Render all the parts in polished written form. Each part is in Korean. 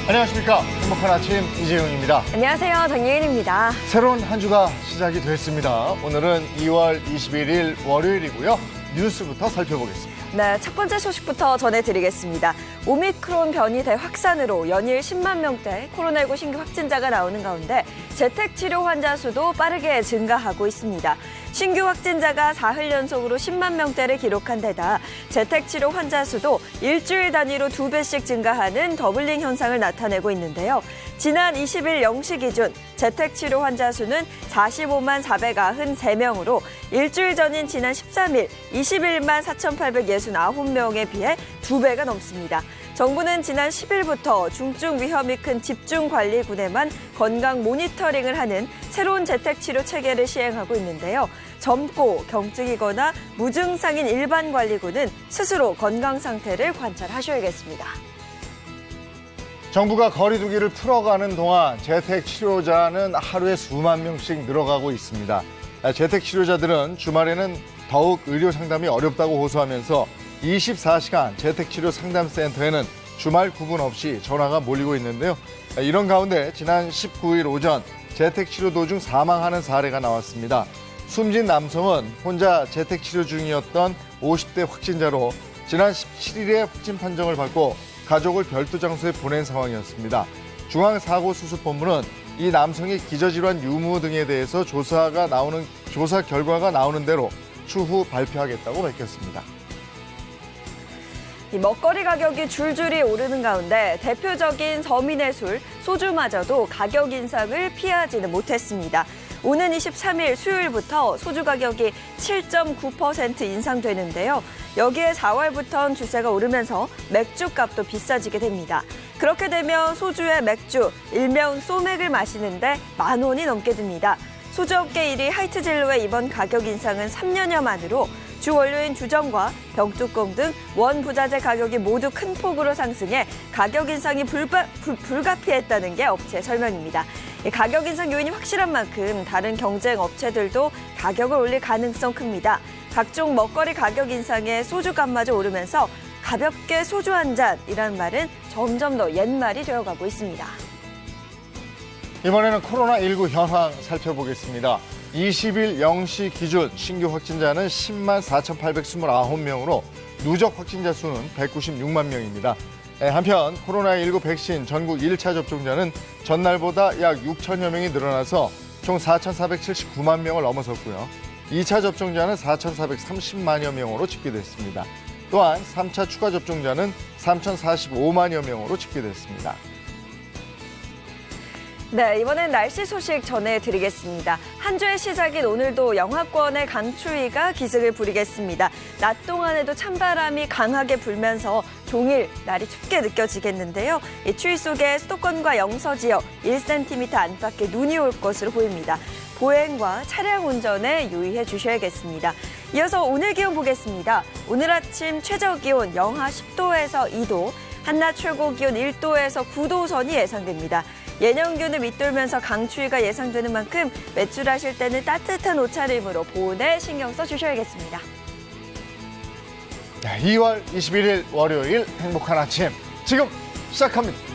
안녕하십니까. 행복한 아침 이재용입니다. 안녕하세요. 정예은입니다. 새로운 한 주가 시작이 됐습니다. 오늘은 2월 21일 월요일이고요. 뉴스부터 살펴보겠습니다. 네, 첫 번째 소식부터 전해드리겠습니다. 오미크론 변이 대확산으로 연일 10만 명대 코로나19 신규 확진자가 나오는 가운데 재택치료 환자 수도 빠르게 증가하고 있습니다. 신규 확진자가 사흘 연속으로 10만 명대를 기록한 데다 재택치료 환자 수도 일주일 단위로 2배씩 증가하는 더블링 현상을 나타내고 있는데요. 지난 20일 0시 기준 재택치료 환자 수는 45만 493명으로 일주일 전인 지난 13일 21만 4,869명에 비해 2배가 넘습니다. 정부는 지난 10일부터 중증 위험이 큰 집중관리군에만 건강 모니터링을 하는 새로운 재택치료 체계를 시행하고 있는데요. 젊고 경증이거나 무증상인 일반 관리군은 스스로 건강 상태를 관찰하셔야겠습니다. 정부가 거리두기를 풀어가는 동안 재택치료자는 하루에 수만 명씩 늘어가고 있습니다. 재택치료자들은 주말에는 더욱 의료 상담이 어렵다고 호소하면서 24시간 재택치료 상담센터에는 주말 구분 없이 전화가 몰리고 있는데요. 이런 가운데 지난 19일 오전 재택치료 도중 사망하는 사례가 나왔습니다. 숨진 남성은 혼자 재택치료 중이었던 50대 확진자로 지난 17일에 확진 판정을 받고 가족을 별도 장소에 보낸 상황이었습니다. 중앙사고수습본부는 이 남성의 기저질환 유무 등에 대해서 조사 결과가 나오는 대로 추후 발표하겠다고 밝혔습니다. 이 먹거리 가격이 줄줄이 오르는 가운데 대표적인 서민의 술, 소주마저도 가격 인상을 피하지는 못했습니다. 오는 23일 수요일부터 소주 가격이 7.9% 인상되는데요. 여기에 4월부터는 주세가 오르면서 맥주값도 비싸지게 됩니다. 그렇게 되면 소주에 맥주, 일명 소맥을 마시는데 10,000원이 넘게 듭니다. 소주업계 1위 하이트진로의 이번 가격 인상은 3년여 만으로 주 원료인 주정과 병뚜껑 등 원부자재 가격이 모두 큰 폭으로 상승해 가격 인상이 불가피했다는 게 업체 설명입니다. 가격 인상 요인이 확실한 만큼 다른 경쟁 업체들도 가격을 올릴 가능성 큽니다. 각종 먹거리 가격 인상에 소주값마저 오르면서 가볍게 소주 한 잔이라는 말은 점점 더 옛말이 되어가고 있습니다. 이번에는 코로나19 현황 살펴보겠습니다. 20일 0시 기준 신규 확진자는 10만 4,829명으로 누적 확진자 수는 196만 명입니다. 한편 코로나19 백신 전국 1차 접종자는 전날보다 약 6천여 명이 늘어나서 총 4,479만 명을 넘어섰고요. 2차 접종자는 4,430만여 명으로 집계됐습니다. 또한 3차 추가 접종자는 3,045만여 명으로 집계됐습니다. 네, 이번엔 날씨 소식 전해드리겠습니다. 한 주의 시작인 오늘도 영하권의 강추위가 기승을 부리겠습니다. 낮 동안에도 찬바람이 강하게 불면서 종일 날이 춥게 느껴지겠는데요. 이 추위 속에 수도권과 영서 지역 1cm 안팎의 눈이 올 것으로 보입니다. 보행과 차량 운전에 유의해 주셔야겠습니다. 이어서 오늘 기온 보겠습니다. 오늘 아침 최저 기온 영하 10도에서 2도, 한낮 최고 기온 1도에서 9도 선이 예상됩니다. 예년 기온을 밑돌면서 강추위가 예상되는 만큼 외출하실 때는 따뜻한 옷차림으로 보온에 신경 써주셔야겠습니다. 2월 21일 월요일 행복한 아침 지금 시작합니다.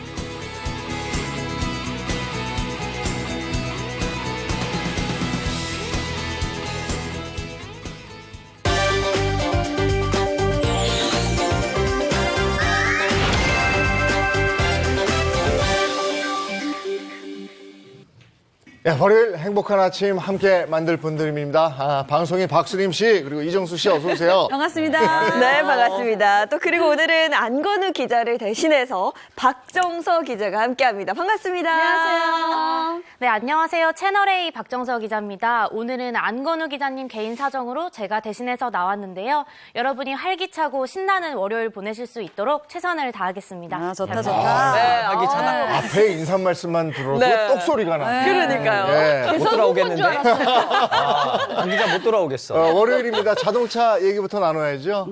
월요일 행복한 아침 함께 만들 분들입니다. 방송인 박수림 씨 그리고 이정수 씨 어서 오세요. 반갑습니다. 네, 반갑습니다. 또 그리고 오늘은 안건우 기자를 대신해서 박정서 기자가 함께합니다. 반갑습니다. 안녕하세요. 네, 안녕하세요. 채널A 박정서 기자입니다. 오늘은 안건우 기자님 개인 사정으로 제가 대신해서 나왔는데요. 여러분이 활기차고 신나는 월요일 보내실 수 있도록 최선을 다하겠습니다. 좋다. 네, 앞에 인사 말씀만 들어도 네. 똑소리가 나요. 그러니까요. 그러니까요. 못 돌아오겠는데? 안 기자 못 돌아오겠어. 월요일입니다. 자동차 얘기부터 나눠야죠.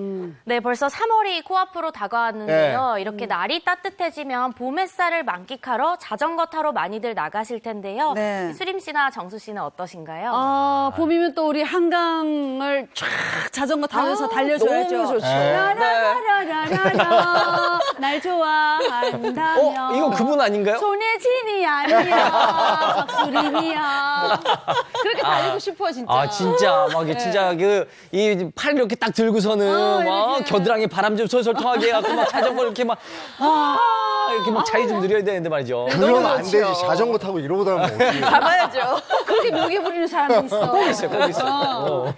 네, 벌써 3월이 코앞으로 다가왔는데요. 이렇게 날이 따뜻해지면 봄 햇살을 만끽하러 자전거 타러 많이들 나가실 텐데요. 네. 수림 씨나 정수 씨는 어떠신가요? 봄이면 또 우리 한강을 쫙 자전거 타면서 달려줘야죠. 너무 좋죠. 라라라라라라 날 좋아한다면 이거 그분 아닌가요? 손예진이 아니야 박수림이야 그렇게 달리고 싶어 진짜. 진짜 막 진짜 이 팔 이렇게 딱 들고서는 막 이렇게. 겨드랑이 바람 좀 솔솔 통하게 해갖고 막 자전거 이렇게 막 이렇게 막 자리 좀 누려야 되는데 말이죠. 그러면 안 되지. 자전거 타고 이러고 다니면 어떡해. 잡아야죠. 그렇게 묘기 부리는 사람도 있어. 꼭 있어요.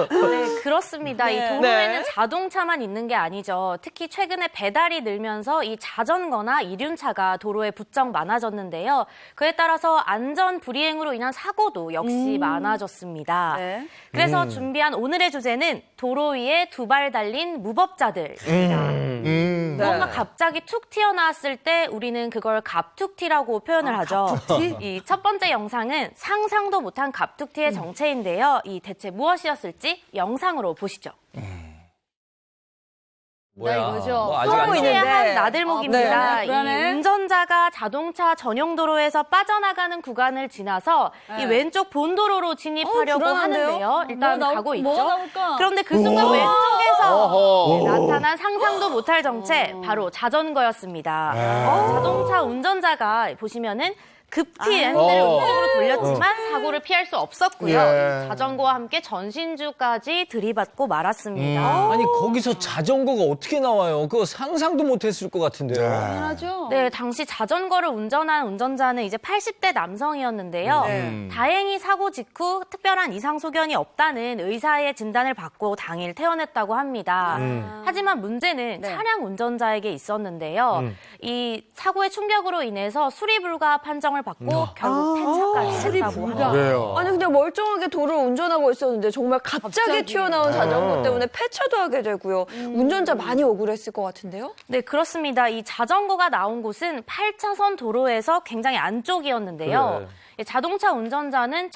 네, 그렇습니다. 이 도로에는 네. 자동차만 있는 게 아니죠. 특히 최근에 배달이 늘면서 이 자전거나 이륜차가 도로에 부쩍 많아졌는데요. 그에 따라서 안전 불이행으로 인한 사고도 역시 많아졌습니다. 네. 그래서 준비한 오늘의 주제는 도로 위에 두 발 달린 무법자들입니다. 뭔가 갑자기 툭 튀어나왔을 때 우리는 그걸 갑툭튀라고 표현을 하죠. 이 첫 번째 영상은 상상도 못한 갑툭튀의 정체인데요. 이 대체 무엇이었을지 영상으로 보시죠. 뭐야? 이거죠. 뭐 아직 안 쏘고 현재의 있는데. 한 나들목입니다. 네, 그러네. 이 운전자가 자동차 전용 도로에서 빠져나가는 구간을 지나서 이 왼쪽 본도로로 진입하려고 불안한데요? 하는데요. 일단 가고 있죠. 뭐가 나올까? 그런데 그 순간 왼쪽에서 어허. 나타난 상상도 못할 정체, 바로 자전거였습니다. 자동차 운전자가 보시면은 급히 핸들을 왼쪽으로 돌렸지만 사고를 피할 수 없었고요. 예. 이 자전거와 함께 전신주까지 들이받고 말았습니다. 아니 거기서 자전거가 어떻게 나와요? 그거 상상도 못했을 것 같은데요. 당연하죠. 네, 당시 자전거를 운전한 운전자는 이제 80대 남성이었는데요. 다행히 사고 직후 특별한 이상 소견이 없다는 의사의 진단을 받고 당일 퇴원했다고 합니다. 하지만 문제는 차량 운전자에게 있었는데요. 이 사고의 충격으로 인해서 수리 불가 판정을 받고 결국 폐차까지 했다고 합니다. 왜요? 아니 그냥 멀쩡하게 도로를 운전하고 있었는데 정말 갑자기 튀어나온 자전거 때문에 폐차도 하게 되고요. 운전자 많이 억울했을 것 같은데요? 네, 그렇습니다. 이 자전거가 나온 곳은 8차선 도로에서 굉장히 안쪽이었는데요. 그래. 이 자동차 운전자는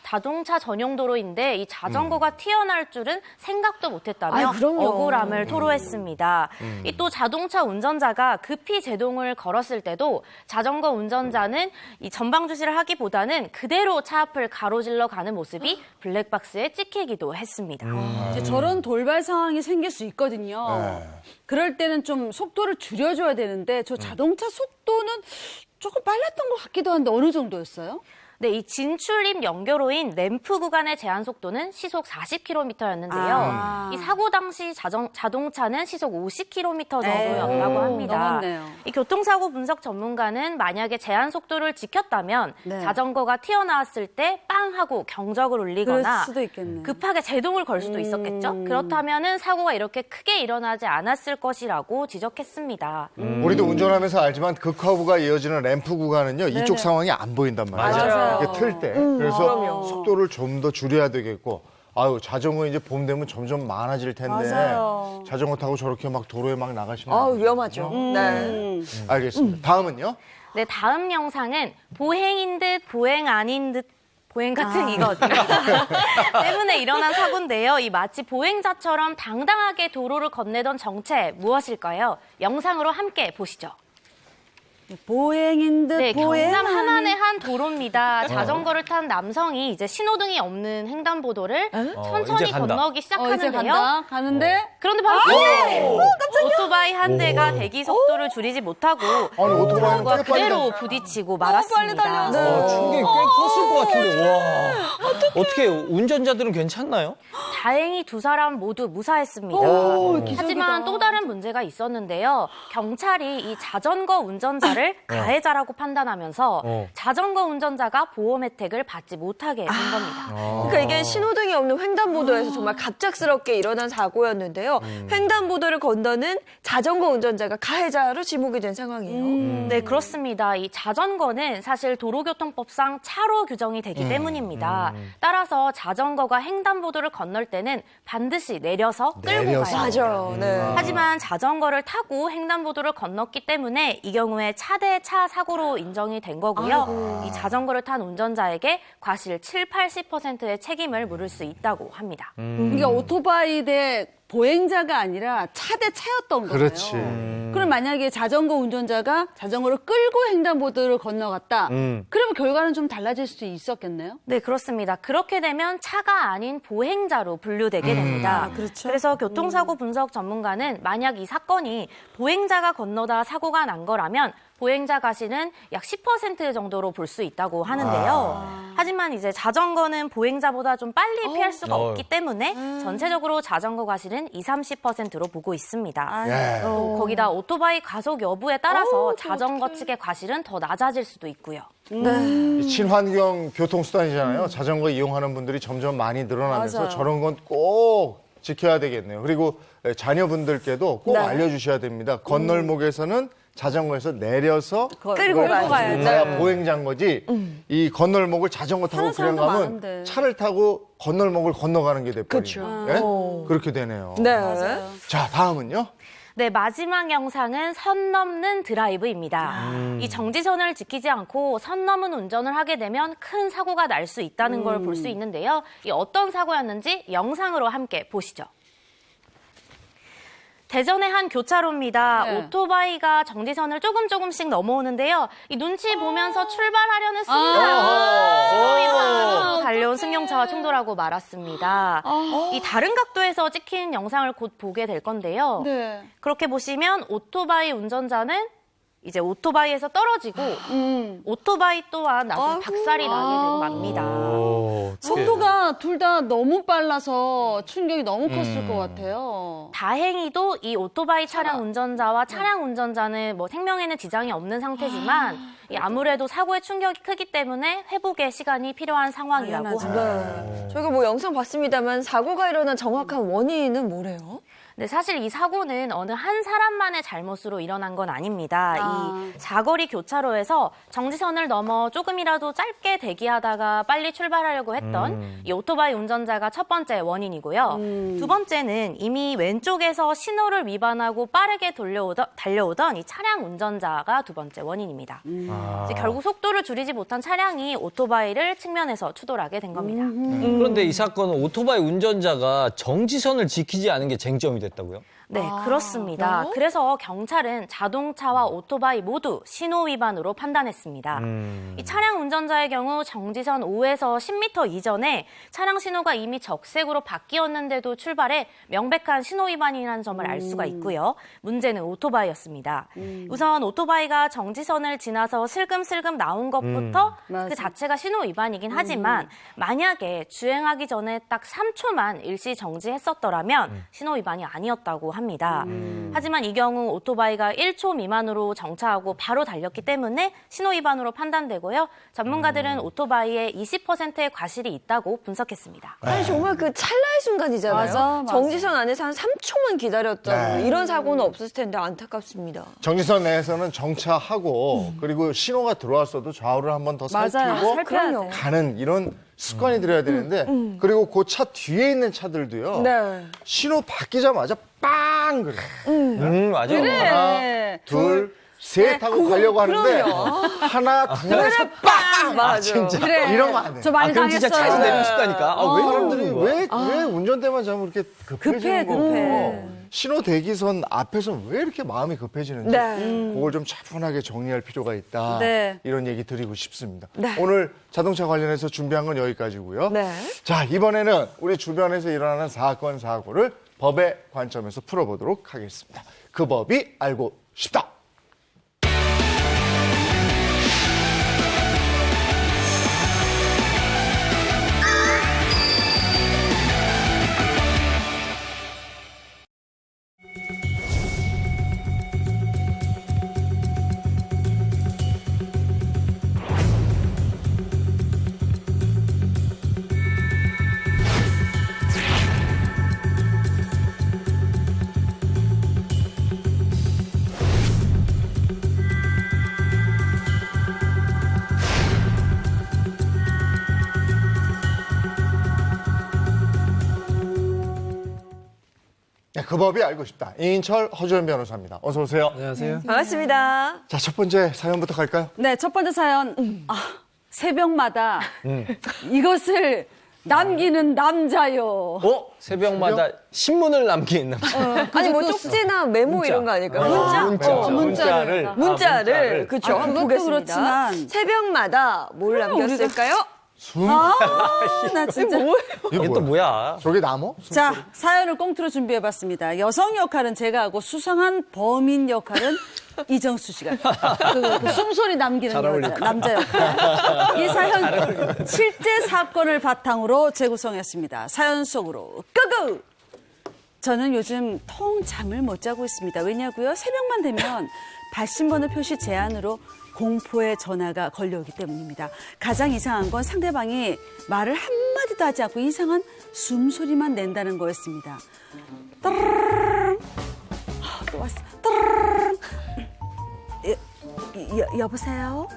자동차 전용 도로인데 이 자전거가 튀어나올 줄은 생각도 못했다며 아이, 그럼요. 억울함을 토로했습니다. 이 또 자동차 운전자가 급히 제동을 걸었을 때도 자전거 운전자는 이 전방 주시를 하기보다는 그대로 차 앞을 가로질러 가는 모습이 블랙박스에 찍히기도 했습니다. 이제 저런 돌발 상황이 생길 수 있거든요. 그럴 때는 좀 속도를 줄여줘야 되는데 저 자동차 속도는 조금 빨랐던 것 같기도 한데 어느 정도였어요? 네, 이 진출입 연교로인 램프 구간의 제한 속도는 시속 40km였는데요. 이 사고 당시 자동차는 시속 50km 정도였다고 합니다. 넘었네요. 이 교통사고 분석 전문가는 만약에 제한 속도를 지켰다면 네. 자전거가 튀어나왔을 때 빵 하고 경적을 그럴 울리거나 수도 있겠네. 급하게 제동을 걸 수도 있었겠죠. 그렇다면은 사고가 이렇게 크게 일어나지 않았을 것이라고 지적했습니다. 우리도 운전하면서 알지만 극커브가 이어지는 램프 구간은요. 이쪽 상황이 안 보인단 말이에요. 맞아요. 이렇게 틀 때. 그래서 그럼요. 속도를 좀 더 줄여야 되겠고. 아유, 자전거 이제 봄 되면 점점 많아질 텐데. 맞아요. 자전거 타고 저렇게 막 도로에 막 나가시면 아 안 돼요. 위험하죠. 네. 알겠습니다. 다음은요? 네, 다음 영상은 보행인 듯 보행 아닌 듯 보행 같은 이거든요. 때문에 일어난 사고인데요. 이 마치 보행자처럼 당당하게 도로를 건네던 정체 무엇일까요? 영상으로 함께 보시죠. 보행인 듯 네, 보행 경남 아닌 하남의 한 도로입니다. 자전거를 탄 남성이 이제 신호등이 없는 횡단보도를 천천히 이제 간다. 건너기 이제 시작하는데요. 간다. 가는데 그런데 바로 오토바이 한 대가 대기 속도를 줄이지 못하고 아니, 오토바이는 자전거와 되게 빨리 그대로 부딪히고 말았습니다. 충격이 꽤 컸을 것 같은데. 와. 어떻게 운전자들은 괜찮나요? 다행히 두 사람 모두 무사했습니다. 하지만 또 다른 문제가 있었는데요. 경찰이 이 자전거 운전자를 가해자라고 판단하면서 자전거 운전자가 보험 혜택을 받지 못하게 한 겁니다. 그러니까 이게 신호등이 없는 횡단보도에서 정말 갑작스럽게 일어난 사고였는데요. 횡단보도를 건너는 자전거 운전자가 가해자로 지목이 된 상황이에요. 네, 그렇습니다. 이 자전거는 사실 도로교통법상 차로 규정이 되기 때문입니다. 따라서 자전거가 횡단보도를 건널 때는 반드시 내려서 끌고 내려서. 가야 돼요. 맞아요. 네. 하지만 자전거를 타고 횡단보도를 건넜기 때문에 이 경우에 차 대 차 사고로 인정이 된 거고요. 이 자전거를 탄 운전자에게 과실 70-80%의 책임을 물을 수 있다고 합니다. 그러니까 오토바이 대 보행자가 아니라 차 대 차였던 거예요. 그렇지. 그럼 만약에 자전거 운전자가 자전거를 끌고 횡단보도를 건너갔다. 그러면 결과는 좀 달라질 수 있었겠네요. 네, 그렇습니다. 그렇게 되면 차가 아닌 보행자로 분류되게 됩니다. 그렇죠. 그래서 교통사고 분석 전문가는 만약 이 사건이 보행자가 건너다 사고가 난 거라면 보행자 과실은 약 10% 정도로 볼 수 있다고 하는데요. 하지만 이제 자전거는 보행자보다 좀 빨리 피할 수가 없기 때문에 전체적으로 자전거 과실은 20-30%로 보고 있습니다. 예. 또 거기다 오토바이 가속 여부에 따라서 자전거 측의 과실은 더 낮아질 수도 있고요. 이 친환경 교통수단이잖아요. 자전거 이용하는 분들이 점점 많이 늘어나면서 맞아요. 저런 건 꼭 지켜야 되겠네요. 그리고 자녀분들께도 꼭 네. 알려주셔야 됩니다. 건널목에서는 자전거에서 내려서 끌고 가야죠. 가야 보행자인 거지. 이 건널목을 자전거 타고 하는 그냥 사람도 가면 많은데. 차를 타고 건널목을 건너가는 게 돼버리죠. 예? 그렇게 되네요. 네. 자, 다음은요. 네, 마지막 영상은 선 넘는 드라이브입니다. 이 정지선을 지키지 않고 선 넘은 운전을 하게 되면 큰 사고가 날 수 있다는 걸 볼 수 있는데요. 이 어떤 사고였는지 영상으로 함께 보시죠. 대전의 한 교차로입니다. 네. 오토바이가 정지선을 조금씩 넘어오는데요. 이 눈치 보면서 출발하려는 순간 신호위반으로 달려온 승용차와 충돌하고 말았습니다. 이 다른 각도에서 찍힌 영상을 곧 보게 될 건데요. 네. 그렇게 보시면 오토바이 운전자는 이제 오토바이에서 떨어지고 오토바이 또한 나중에 박살이 나게 되고 맙니다. 속도가 둘 다 너무 빨라서 충격이 너무 컸을 것 같아요. 다행히도 이 오토바이 차량 운전자와 차량 운전자는 뭐 생명에는 지장이 없는 상태지만 이 아무래도 사고의 충격이 크기 때문에 회복에 시간이 필요한 상황이라고 합니다. 네. 저희가 뭐 영상 봤습니다만 사고가 일어난 정확한 원인은 뭐래요? 네, 사실 이 사고는 어느 한 사람만의 잘못으로 일어난 건 아닙니다. 이 사거리 교차로에서 정지선을 넘어 조금이라도 짧게 대기하다가 빨리 출발하려고 했던 이 오토바이 운전자가 첫 번째 원인이고요. 두 번째는 이미 왼쪽에서 신호를 위반하고 빠르게 달려오던 이 차량 운전자가 두 번째 원인입니다. 이제 결국 속도를 줄이지 못한 차량이 오토바이를 측면에서 추돌하게 된 겁니다. 그런데 이 사건은 오토바이 운전자가 정지선을 지키지 않은 게 쟁점이 됐다고요? 네, 그렇습니다. 그래서 경찰은 자동차와 오토바이 모두 신호 위반으로 판단했습니다. 이 차량 운전자의 경우 정지선 5에서 10m 이전에 차량 신호가 이미 적색으로 바뀌었는데도 출발해 명백한 신호 위반이라는 점을 알 수가 있고요. 문제는 오토바이였습니다. 우선 오토바이가 정지선을 지나서 슬금슬금 나온 것부터 그 자체가 신호 위반이긴 하지만 만약에 주행하기 전에 딱 3초만 일시 정지했었더라면 신호 위반이 아니었다고 합니다. 하지만 이 경우 오토바이가 1초 미만으로 정차하고 바로 달렸기 때문에 신호 위반으로 판단되고요. 전문가들은 오토바이에 20%의 과실이 있다고 분석했습니다. 아니 정말 그 찰나의 순간이잖아요. 맞아. 정지선 안에서 한 3초만 기다렸다고 네. 이런 사고는 없었을 텐데 안타깝습니다. 정지선 내에서는 정차하고 그리고 신호가 들어왔어도 좌우를 한 번 더 맞아요. 살피고 살펴야 돼. 가는 이런 습관이 들어야 되는데 그리고 그 차 뒤에 있는 차들도요. 네. 신호 바뀌자마자 빵 그래. 맞아. 하나, 둘, 셋 하고 가려고 하는데 하나, 둘에서 빵! 맞아. 진짜 그래. 이러면 안 돼. 저 많이 그럼 진짜 차에서 당했어요. 내리고 싶다니까. 아, 왜 사람들이 그러는 거야? 왜 운전대만 잡으면 이렇게 급해지는 거고 신호 대기선 앞에서 왜 이렇게 마음이 급해지는지 네. 그걸 좀 차분하게 정리할 필요가 있다. 네. 이런 얘기 드리고 싶습니다. 네. 오늘 자동차 관련해서 준비한 건 여기까지고요. 네. 자, 이번에는 우리 주변에서 일어나는 사건, 사고를 법의 관점에서 풀어보도록 하겠습니다. 그 법이 알고 싶다. 네, 그 법이 알고 싶다. 이인철, 허주연 변호사입니다. 어서 오세요. 안녕하세요. 반갑습니다. 자, 첫 번째 사연부터 갈까요? 네, 첫 번째 사연. 새벽마다 이것을 남기는 남자요. 새벽마다 신문을 남기는 남자. 아니 뭐 쪽지나 메모 문자. 이런 거 아닐까요? 문자를. 문자를 그렇죠. 한번 그것도 보겠습니다. 그렇지만. 새벽마다 뭘 남겼을까요? 나 진짜. 이게 또 뭐야? 저게 나무? 자, 사연을 꽁트로 준비해봤습니다. 여성 역할은 제가 하고 수상한 범인 역할은 이정수 씨가. 그 숨소리 남기는 여자, 남자 역할. 이 사연 실제 사건을 바탕으로 재구성했습니다. 사연 속으로 끄고! 저는 요즘 통 잠을 못 자고 있습니다. 왜냐고요? 새벽만 되면 발신번호 표시 제한으로 공포의 전화가 걸려오기 때문입니다. 가장 이상한 건 상대방이 말을 한마디도 하지 않고 이상한 숨소리만 낸다는 거였습니다. 따르르르. 또 왔어. 따르르르. 여보세요?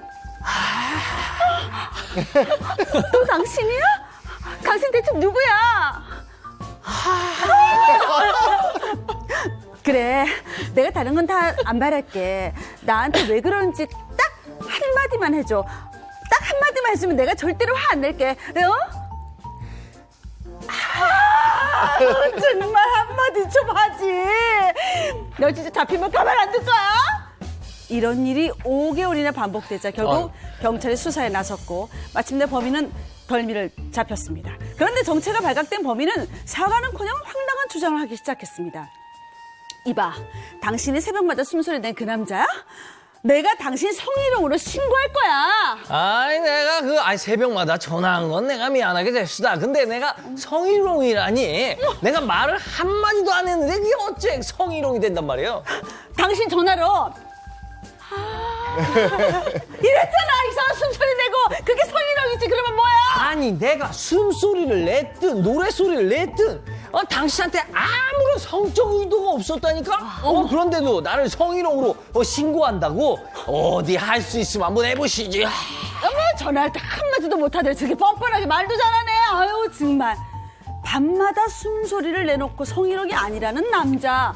또 당신이야? 당신 대체 누구야? 그래, 내가 다른 건 다 안 바랄게. 나한테 왜 그러는지 딱 한마디만 해줘. 딱 한마디만 해주면 내가 절대로 화 안 낼게. 정말 한마디 좀 하지. 너 진짜 잡히면 가만 안 둘 거야? 이런 일이 5개월이나 반복되자 결국 경찰이 수사에 나섰고 마침내 범인은 덜미를 잡혔습니다. 그런데 정체가 발각된 범인은 사과는커녕 황당한 주장을 하기 시작했습니다. 이봐, 당신이 새벽마다 숨소리 낸 그 남자야? 내가 당신 성희롱으로 신고할 거야. 아니 내가 새벽마다 전화한 건 내가 미안하게 됐수다. 근데 내가 성희롱이라니. 내가 말을 한마디도 안 했는데 그게 어째 성희롱이 된단 말이에요. 당신 전화로 이랬잖아. 이상한 숨소리 내고 그게 성희롱이지. 그러면 뭐야? 아니 내가 숨소리를 냈든 노래소리를 냈든 당신한테 아무런 성적 의도가 없었다니까? 그런데도 나를 성희롱으로 신고한다고? 어디 할 수 있으면 한번 해보시지. 어머, 전화할 때 한마디도 못하더니 저렇게 뻔뻔하게 말도 잘하네. 아유, 정말. 밤마다 숨소리를 내놓고 성희롱이 아니라는 남자.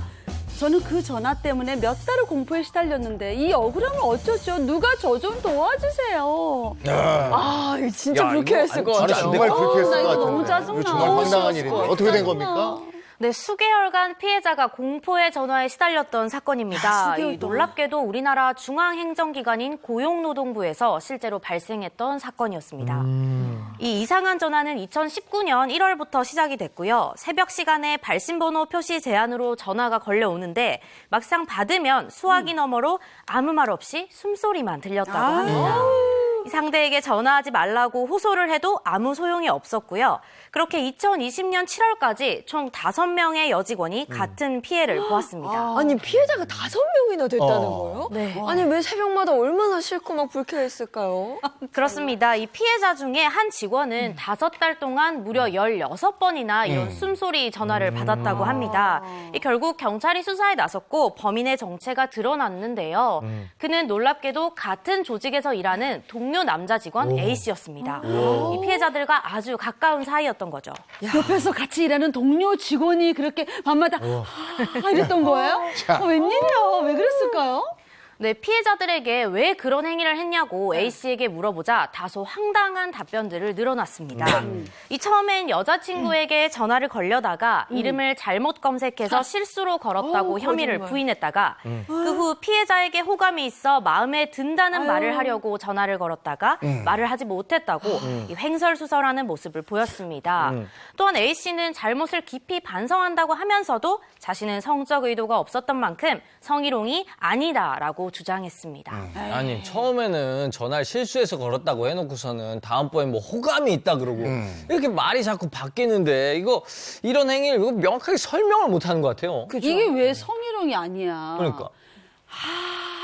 저는 그 전화 때문에 몇 달을 공포에 시달렸는데 이 억울함을 어쩌죠? 누가 저 좀 도와주세요. 아, 이거 진짜 불쾌했을 것 아니, 같아요. 정말 그렇게 했을 나 것 이거 같은데. 너무 짜증나. 이거 정말 황당한 일인데. 싫었을 어떻게 된 것 겁니까? 네, 수개월간 피해자가 공포의 전화에 시달렸던 사건입니다. 수개월 이 동안. 놀랍게도 우리나라 중앙행정기관인 고용노동부에서 실제로 발생했던 사건이었습니다. 이 이상한 전화는 2019년 1월부터 시작이 됐고요. 새벽 시간에 발신번호 표시 제한으로 전화가 걸려오는데 막상 받으면 수화기 너머로 아무 말 없이 숨소리만 들렸다고 합니다. 이 상대에게 전화하지 말라고 호소를 해도 아무 소용이 없었고요. 그렇게 2020년 7월까지 총 5명의 여직원이 같은 피해를 보았습니다. 아니 피해자가 5명이나 됐다는 거예요? 네. 아니 왜 새벽마다 얼마나 싫고 막 불쾌했을까요? 그렇습니다. 이 피해자 중에 한 직원은 5달 동안 무려 16번이나 이런 숨소리 전화를 받았다고 합니다. 결국 경찰이 수사에 나섰고 범인의 정체가 드러났는데요. 그는 놀랍게도 같은 조직에서 일하는 동료 남자 직원 A씨였습니다. 이 피해자들과 아주 가까운 사이였던 거죠. 옆에서 같이 일하는 동료 직원이 그렇게 밤마다 이랬던 거예요? 웬일이야? 왜 그랬을까요? 네, 피해자들에게 왜 그런 행위를 했냐고 A씨에게 물어보자 다소 황당한 답변들을 늘어놨습니다. 이 처음엔 여자친구에게 전화를 걸려다가 이름을 잘못 검색해서 실수로 걸었다고 혐의를 거짓말. 부인했다가 그 후 피해자에게 호감이 있어 마음에 든다는 말을 하려고 전화를 걸었다가 말을 하지 못했다고 이 횡설수설하는 모습을 보였습니다. 또한 A씨는 잘못을 깊이 반성한다고 하면서도 자신은 성적 의도가 없었던 만큼 성희롱이 아니다라고 주장했습니다. 아니 처음에는 전화를 실수해서 걸었다고 해놓고서는 다음번에 뭐 호감이 있다 그러고 이렇게 말이 자꾸 바뀌는데 이런 행위를 명확하게 설명을 못하는 것 같아요. 이게 왜 성희롱이 아니야? 그러니까.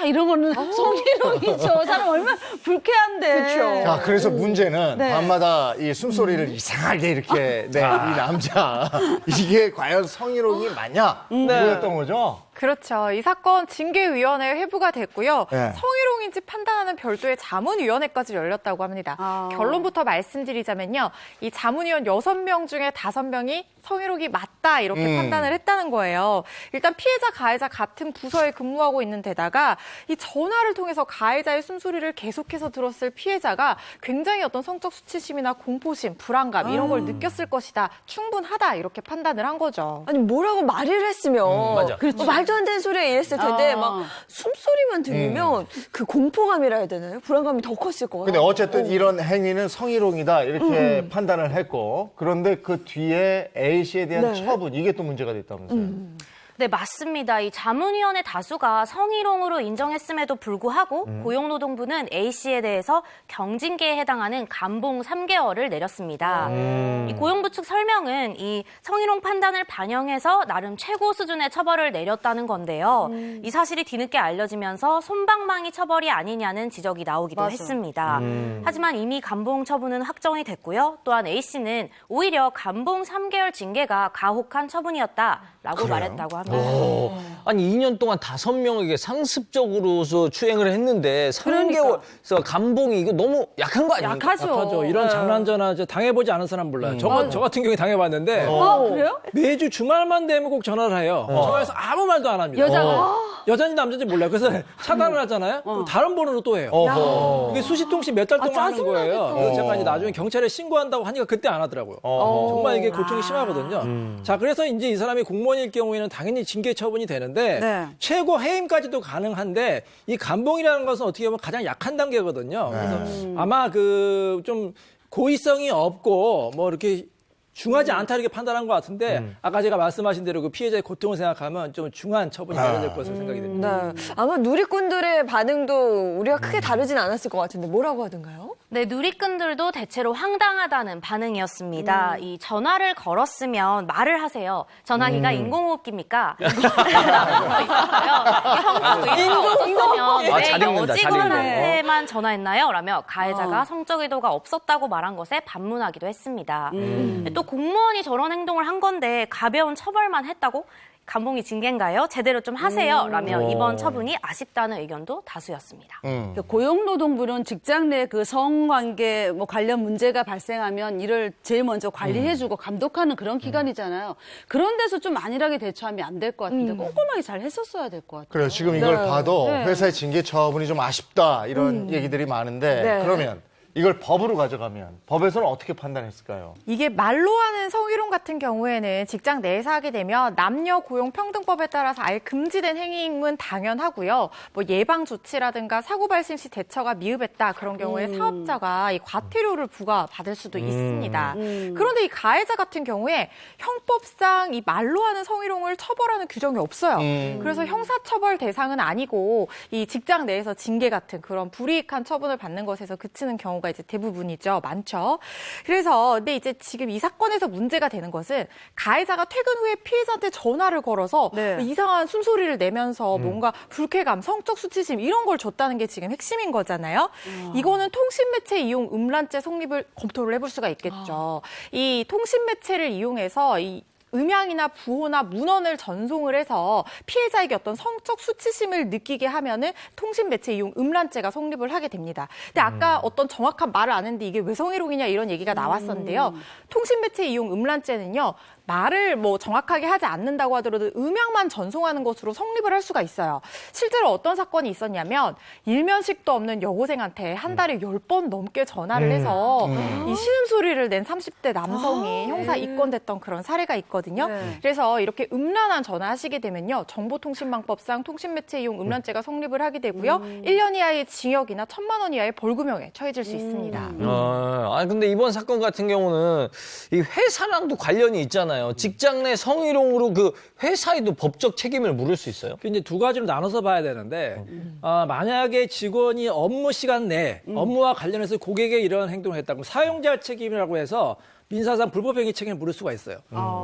이런 거는 성희롱이죠. 사람 얼마나 불쾌한데. 그쵸. 자, 그래서 문제는 네. 밤마다 이 숨소리를 이상하게 이렇게 이 남자 이게 과연 성희롱이 맞냐? 그랬던 거죠. 그렇죠. 이 사건 징계위원회 회부가 됐고요. 네. 성희롱인지 판단하는 별도의 자문위원회까지 열렸다고 합니다. 결론부터 말씀드리자면요. 이 자문위원 6명 중에 5명이 성희롱이 맞다 이렇게 판단을 했다는 거예요. 일단 피해자, 가해자 같은 부서에 근무하고 있는 데다가 이 전화를 통해서 가해자의 숨소리를 계속해서 들었을 피해자가 굉장히 어떤 성적 수치심이나 공포심, 불안감 이런 걸 느꼈을 것이다. 충분하다 이렇게 판단을 한 거죠. 아니 뭐라고 말을 했으면 맞아. 뭐 말도 안 되는 소리가 이랬을 텐데 막 숨소리만 들리면 그 공포감이라 해야 되나요? 불안감이 더 컸을 것 같아요. 근데 어쨌든 이런 행위는 성희롱이다 이렇게 판단을 했고 그런데 그 뒤에 A 씨에 대한 네. 처분 이게 또 문제가 됐다면서요. 네, 맞습니다. 이 자문위원회 다수가 성희롱으로 인정했음에도 불구하고 고용노동부는 A씨에 대해서 경징계에 해당하는 감봉 3개월을 내렸습니다. 이 고용부 측 설명은 이 성희롱 판단을 반영해서 나름 최고 수준의 처벌을 내렸다는 건데요. 이 사실이 뒤늦게 알려지면서 솜방망이 처벌이 아니냐는 지적이 나오기도 했습니다. 하지만 이미 감봉 처분은 확정이 됐고요. 또한 A씨는 오히려 감봉 3개월 징계가 가혹한 처분이었다라고 말했다고 합니다. 아니 2년 동안 5명에게 상습적으로서 추행을 했는데 3개월 감봉이 이거 너무 약한 거 아닙니까? 약하죠. 이런 장난 전화 당해보지 않은 사람 몰라요. 저 같은 경우에 당해봤는데 그래요? 매주 주말만 되면 꼭 전화를 해요. 전화해서 아무 말도 안 합니다. 여자인지 남자인지 몰라요. 그래서 차단을 하잖아요. 그럼 다른 번호로 또 해요. 이게 수십 통씩 몇 달 동안 하는 거예요. 그래서 제가 이제 나중에 경찰에 신고한다고 하니까 그때 안 하더라고요. 정말 이게 고통이 심하거든요. 자, 그래서 이제 이 사람이 공무원일 경우에는 당연히 징계 처분이 되는데 네. 최고 해임까지도 가능한데 이 감봉이라는 것은 어떻게 보면 가장 약한 단계거든요. 그래서 아마 그 좀 고의성이 없고 뭐 이렇게 중하지 않다 이렇게 판단한 것 같은데 아까 제가 말씀하신 대로 그 피해자의 고통을 생각하면 좀 중한 처분이 내려질 것으로 생각이 됩니다. 네. 아마 누리꾼들의 반응도 우리가 크게 다르진 않았을 것 같은데 뭐라고 하던가요? 네, 누리꾼들도 대체로 황당하다는 반응이었습니다. 이 전화를 걸었으면 말을 하세요. 전화기가 인공호흡기입니까? 성적 의도가 없었으면 왜 잘 읽는다, 잘 여직원한테만 전화했나요? 라며 가해자가 성적 의도가 없었다고 말한 것에 반문하기도 했습니다. 또 공무원이 저런 행동을 한 건데 가벼운 처벌만 했다고? 감봉이 징계인가요? 제대로 좀 하세요. 라며 이번 처분이 아쉽다는 의견도 다수였습니다. 고용노동부는 직장 내 그 성관계 뭐 관련 문제가 발생하면 이를 제일 먼저 관리해주고 감독하는 그런 기관이잖아요. 그런 데서 좀 안일하게 대처하면 안 될 것 같은데 꼼꼼하게 잘 했었어야 될 것 같아요. 그래요. 지금 이걸 봐도 네. 회사의 징계 처분이 좀 아쉽다 이런 얘기들이 많은데 네. 그러면 이걸 법으로 가져가면 법에서는 어떻게 판단했을까요? 이게 말로 하는 성희롱 같은 경우에는 직장 내에서 하게 되면 남녀 고용평등법에 따라서 아예 금지된 행위임은 당연하고요. 뭐 예방 조치라든가 사고 발생 시 대처가 미흡했다 그런 경우에 사업자가 이 과태료를 부과받을 수도 있습니다. 그런데 이 가해자 같은 경우에 형법상 이 말로 하는 성희롱을 처벌하는 규정이 없어요. 그래서 형사처벌 대상은 아니고 이 직장 내에서 징계 같은 그런 불이익한 처분을 받는 것에서 그치는 경우가 이제 대부분이죠. 많죠. 그래서 근데 이제 지금 이 사건에서 문제가 되는 것은 가해자가 퇴근 후에 피해자한테 전화를 걸어서 네. 이상한 숨소리를 내면서 뭔가 불쾌감, 성적 수치심 이런 걸 줬다는 게 지금 핵심인 거잖아요. 이거는 통신매체 이용 음란죄 성립을 검토를 해볼 수가 있겠죠. 이 통신매체를 이용해서 이 음향이나 부호나 문헌을 전송을 해서 피해자에게 어떤 성적 수치심을 느끼게 하면은 통신매체 이용 음란죄가 성립을 하게 됩니다. 근데 아까 어떤 정확한 말을 안 했는데 이게 왜 성희롱이냐 이런 얘기가 나왔었는데요. 통신매체 이용 음란죄는요. 말을 뭐 정확하게 하지 않는다고 하더라도 음향만 전송하는 것으로 성립을 할 수가 있어요. 실제로 어떤 사건이 있었냐면 일면식도 없는 여고생한테 한 달에 10번 넘게 전화를 해서 이 신음소리를 낸 30대 남성이 형사 입건됐던 그런 사례가 있거든요. 그래서 이렇게 음란한 전화하시게 되면요. 정보통신망법상 통신매체 이용 음란죄가 성립을 하게 되고요. 1년 이하의 징역이나 1,000만 원 이하의 벌금형에 처해질 수 있습니다. 아니 근데 이번 사건 같은 경우는 이 회사랑도 관련이 있잖아요. 직장 내 성희롱으로 그 회사에도 법적 책임을 물을 수 있어요? 이제 두 가지로 나눠서 봐야 되는데 만약에 직원이 업무 시간 내에 업무와 관련해서 고객에 이런 행동을 했다고 사용자 책임이라고 해서 민사상 불법행위 책임을 물을 수가 있어요.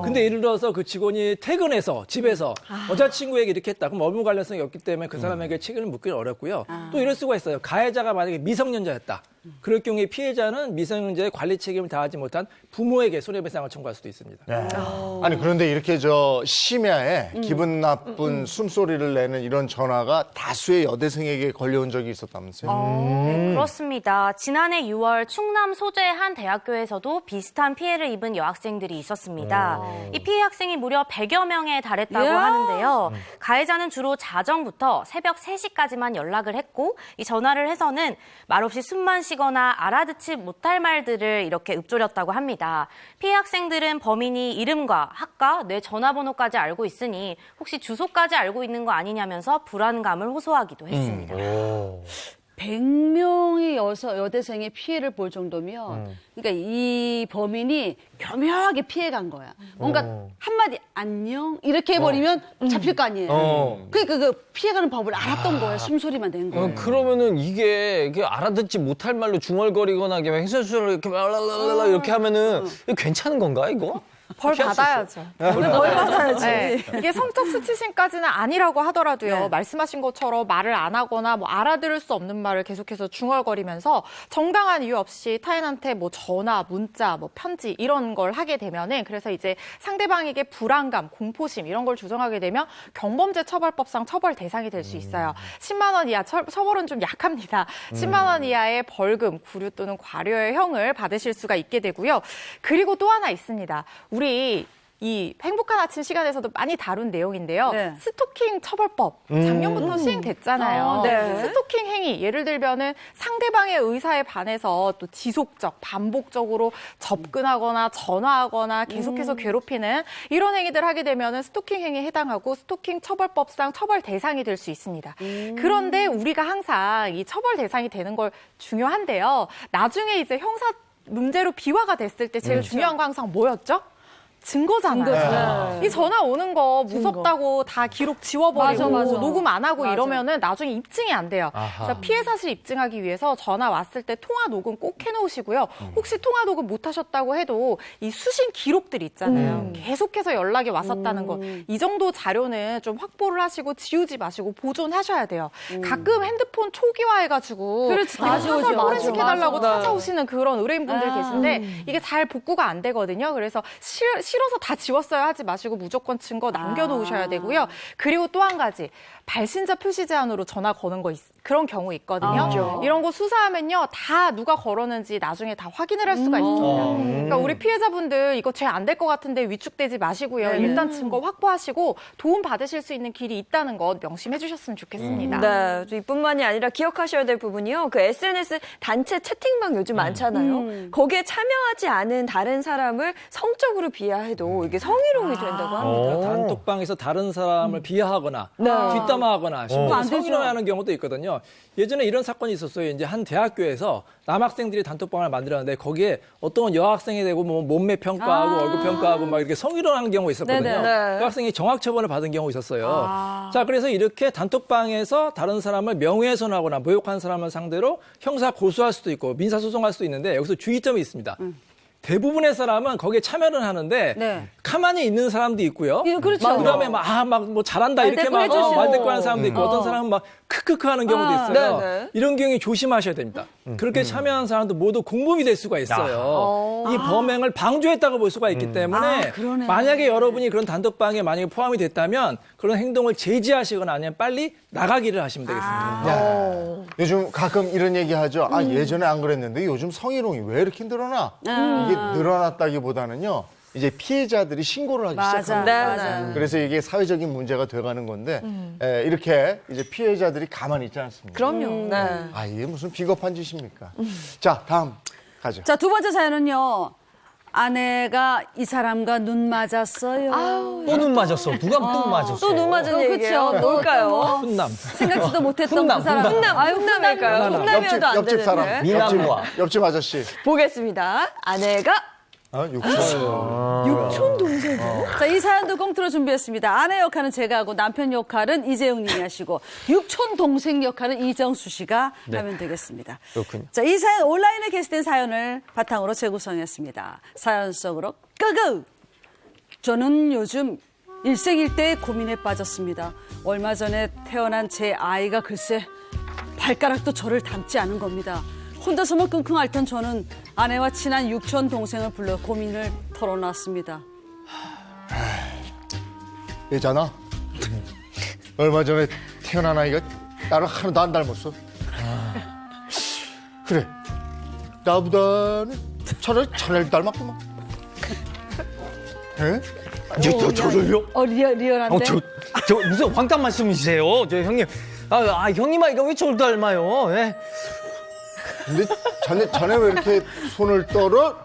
근데 예를 들어서 그 직원이 퇴근해서 집에서 여자친구에게 이렇게 했다. 그럼 업무 관련성이 없기 때문에 그 사람에게 책임을 묻기는 어렵고요. 또 이럴 수가 있어요. 가해자가 만약에 미성년자였다. 그럴 경우에 피해자는 미성년자의 관리 책임을 다하지 못한 부모에게 손해배상을 청구할 수도 있습니다. 네. 아니 그런데 이렇게 심야에 기분 나쁜 숨소리를 내는 이런 전화가 다수의 여대생에게 걸려온 적이 있었다면서요? 네, 그렇습니다. 지난해 6월 충남 소재 한 대학교에서도 비슷한 피해를 입은 여학생들이 있었습니다. 이 피해 학생이 무려 100여 명에 달했다고 이야. 하는데요. 가해자는 주로 자정부터 새벽 3시까지만 연락을 했고 이 전화를 해서는 말없이 숨만 쉬거나 알아듣지 못할 말들을 이렇게 읊조렸다고 합니다. 피해 학생들은 범인이 이름과 학과, 내 전화번호까지 알고 있으니 혹시 주소까지 알고 있는 거 아니냐면서 불안감을 호소하기도 했습니다. 100명의 여대생의 피해를 볼 정도면, 그러니까 이 범인이 교묘하게 피해간 거야. 뭔가 한마디 안녕 이렇게 해버리면 잡힐 거 아니에요. 그러니까 그 피해가는 법을 알았던 거예요. 숨소리만 낸 거예요. 그러면은 이게 알아듣지 못할 말로 중얼거리거나 횡설수설 이렇게 랄랄랄라 이렇게 하면은 이거 괜찮은 건가 이거? 벌 받아야죠. 벌 받아야지. 네. 이게 성적 수치심까지는 아니라고 하더라도요. 네. 말씀하신 것처럼 말을 안 하거나 뭐 알아들을 수 없는 말을 계속해서 중얼거리면서 정당한 이유 없이 타인한테 뭐 전화, 문자, 뭐 편지 이런 걸 하게 되면은 그래서 이제 상대방에게 불안감, 공포심 이런 걸 조성하게 되면 경범죄 처벌법상 처벌 대상이 될 수 있어요. 10만 원 이하 처벌은 좀 약합니다. 10만 원 이하의 벌금, 구류 또는 과료의 형을 받으실 수가 있게 되고요. 그리고 또 하나 있습니다. 우리 이 행복한 아침 시간에서도 많이 다룬 내용인데요. 네. 스토킹 처벌법 작년부터 시행됐잖아요. 네. 스토킹 행위 예를 들면은 상대방의 의사에 반해서 또 지속적, 반복적으로 접근하거나 전화하거나 계속해서 괴롭히는 이런 행위들 하게 되면은 스토킹 행위에 해당하고 스토킹 처벌법상 처벌 대상이 될 수 있습니다. 그런데 우리가 항상 이 처벌 대상이 되는 걸 중요한데요. 나중에 이제 형사 문제로 비화가 됐을 때 제일 중요한 거 항상 뭐였죠? 증거잖아요. 이 전화 오는 거 무섭다고 다 기록 지워버리고 맞아. 녹음 안 하고 맞아. 이러면은 나중에 입증이 안 돼요. 그래서 피해 사실 입증하기 위해서 전화 왔을 때 통화 녹음 꼭 해놓으시고요. 혹시 통화 녹음 못 하셨다고 해도 이 수신 기록들이 있잖아요. 계속해서 연락이 왔었다는 거. 이 정도 자료는 좀 확보를 하시고 지우지 마시고 보존하셔야 돼요. 가끔 핸드폰 초기화해가지고 그렇지. 이거 사설 맞아. 포렌식 해달라고 맞아. 찾아오시는 그런 의뢰인분들 계신데 이게 잘 복구가 안 되거든요. 그래서 싫어서 다 지웠어요 하지 마시고 무조건 증거 남겨놓으셔야 되고요. 그리고 또 한 가지 발신자 표시 제한으로 전화 거는 거 그런 경우 있거든요. 이런 거 수사하면요 다 누가 걸었는지 나중에 다 확인을 할 수가 있습니다. 그러니까 우리 피해자분들 이거 죄 안 될 것 같은데 위축되지 마시고요. 일단 증거 확보하시고 도움 받으실 수 있는 길이 있다는 것 명심해 주셨으면 좋겠습니다. 네, 이뿐만이 아니라 기억하셔야 될 부분이요. 그 SNS 단체 채팅방 요즘 많잖아요. 거기에 참여하지 않은 다른 사람을 성적으로 비하해도 이게 성희롱이 된다고 합니다. 단톡방에서 다른 사람을 비하하거나 네. 뒷담화하거나 심지어 안 되죠. 성희롱하는 경우도 있거든요. 예전에 이런 사건이 있었어요. 이제 한 대학교에서 남학생들이 단톡방을 만들었는데 거기에 어떤 여학생이 되고 뭐 몸매 평가하고 얼굴 평가하고 막 이렇게 성희롱하는 경우가 있었거든요. 네네. 그 학생이 정학 처분을 받은 경우가 있었어요. 자, 그래서 이렇게 단톡방에서 다른 사람을 명예훼손하거나 모욕한 사람을 상대로 형사 고소할 수도 있고 민사 소송할 수도 있는데 여기서 주의점이 있습니다. 대부분의 사람은 거기에 참여를 하는데 네. 가만히 있는 사람도 있고요. 그렇죠. 그다음에 막 뭐 잘한다 이렇게 막 해주시고. 말대꾸하는 사람도 있고 어떤 사람은 막 크크크 하는 경우도 있어요. 네네. 이런 경우에 조심하셔야 됩니다. 그렇게 참여한 사람도 모두 공범이 될 수가 있어요. 이 범행을 방조했다고 볼 수가 있기 때문에 그러네. 만약에 여러분이 그런 단톡방에 만약에 포함이 됐다면 그런 행동을 제지하시거나 아니면 빨리 나가기를 하시면 되겠습니다. 요즘 가끔 이런 얘기 하죠. 아, 예전에 안 그랬는데 요즘 성희롱이 왜 이렇게 늘어나? 이게 늘어났다기보다는요. 이제 피해자들이 신고를 하기 시작합니다. 네. 그래서 이게 사회적인 문제가 돼가는 건데 이렇게 이제 피해자들이 가만히 있지 않습니까? 그럼요. 네. 아, 이게 무슨 비겁한 짓입니까? 자, 다음 가죠. 자, 두 번째 사연은요. 아내가 이 사람과 눈 맞았어요. 또 눈 맞았어. 누가 또 맞았어? 또 눈 맞은 그쵸. 얘기예요. 또 뭘까요? 뭐 훈남. 생각지도 못했던 훈남, 그 사람. 훈남일까요? 훈남이어도 안 옆집 사람, 되는데. 미남과. 옆집 아저씨. 보겠습니다. 아내가 육촌 동생이요? 자, 이 사연도 꽁트로 준비했습니다. 아내 역할은 제가 하고 남편 역할은 이재용 님이 하시고 육촌 동생 역할은 이정수 씨가 하면 되겠습니다. 그렇군요. 자, 이 사연 온라인에 게시된 사연을 바탕으로 재구성했습니다. 사연 속으로 끄고! 저는 요즘 일생일대의 고민에 빠졌습니다. 얼마 전에 태어난 제 아이가 글쎄 발가락도 저를 닮지 않은 겁니다. 혼자서만 끙끙 앓던 저는 아내와 친한 육촌 동생을 불러 고민을 털어놨습니다. 예잖아. 얼마 전에 태어난 아이가 나를 하나도 안 닮았어. 그래. 나보다는 차라리 차라리 닮았구만. 에? 저를요? 리얼한데? 저 무슨 황당 말씀이세요? 저 형님. 형님 아이가 왜 저를 닮아요? 예? 근데 자네 왜 이렇게 손을 떨어?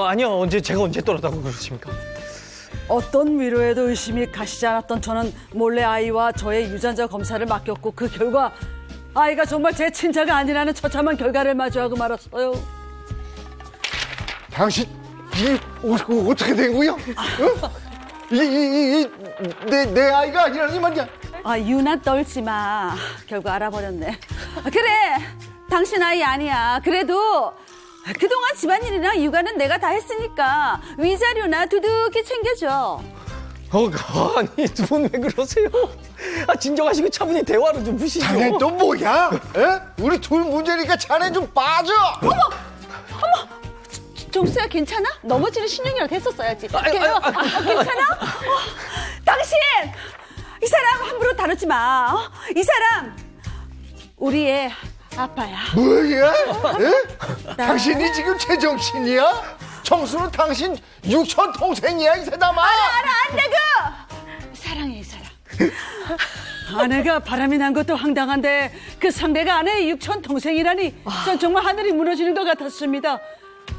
아니요. 제가 언제 떨었다고 그러십니까? 어떤 위로에도 의심이 가시지 않았던 저는 몰래 아이와 저의 유전자 검사를 맡겼고 그 결과 아이가 정말 제 친자가 아니라는 처참한 결과를 마주하고 말았어요. 당신 이게 어떻게 된 거야? 어? 내 아이가 아니라는 이 말이야. 유난 떨지 마. 결국 알아버렸네. 그래, 당신 아이 아니야. 그래도 그동안 집안일이나 육아는 내가 다 했으니까 위자료나 두둑히 챙겨줘. 아니, 두 분 왜 그러세요? 진정하시고 차분히 대화를 좀 푸시죠. 자네 또 뭐야? 에? 우리 둘 문제니까 자네 좀 빠져. 종수야 괜찮아? 넘어지는 신용이라도 했었어야지. 괜찮아? 당신! 이 사람 함부로 다루지 마. 이 사람 우리의 아빠야. 뭐야? 에? 당신이 지금 제정신이야? 정수는 당신 육촌 동생이야 이 사람아. 알아 안 되고. 사랑해 이 사람. 아내가 바람이 난 것도 황당한데 그 상대가 아내의 육촌 동생이라니 전 정말 하늘이 무너지는 것 같았습니다.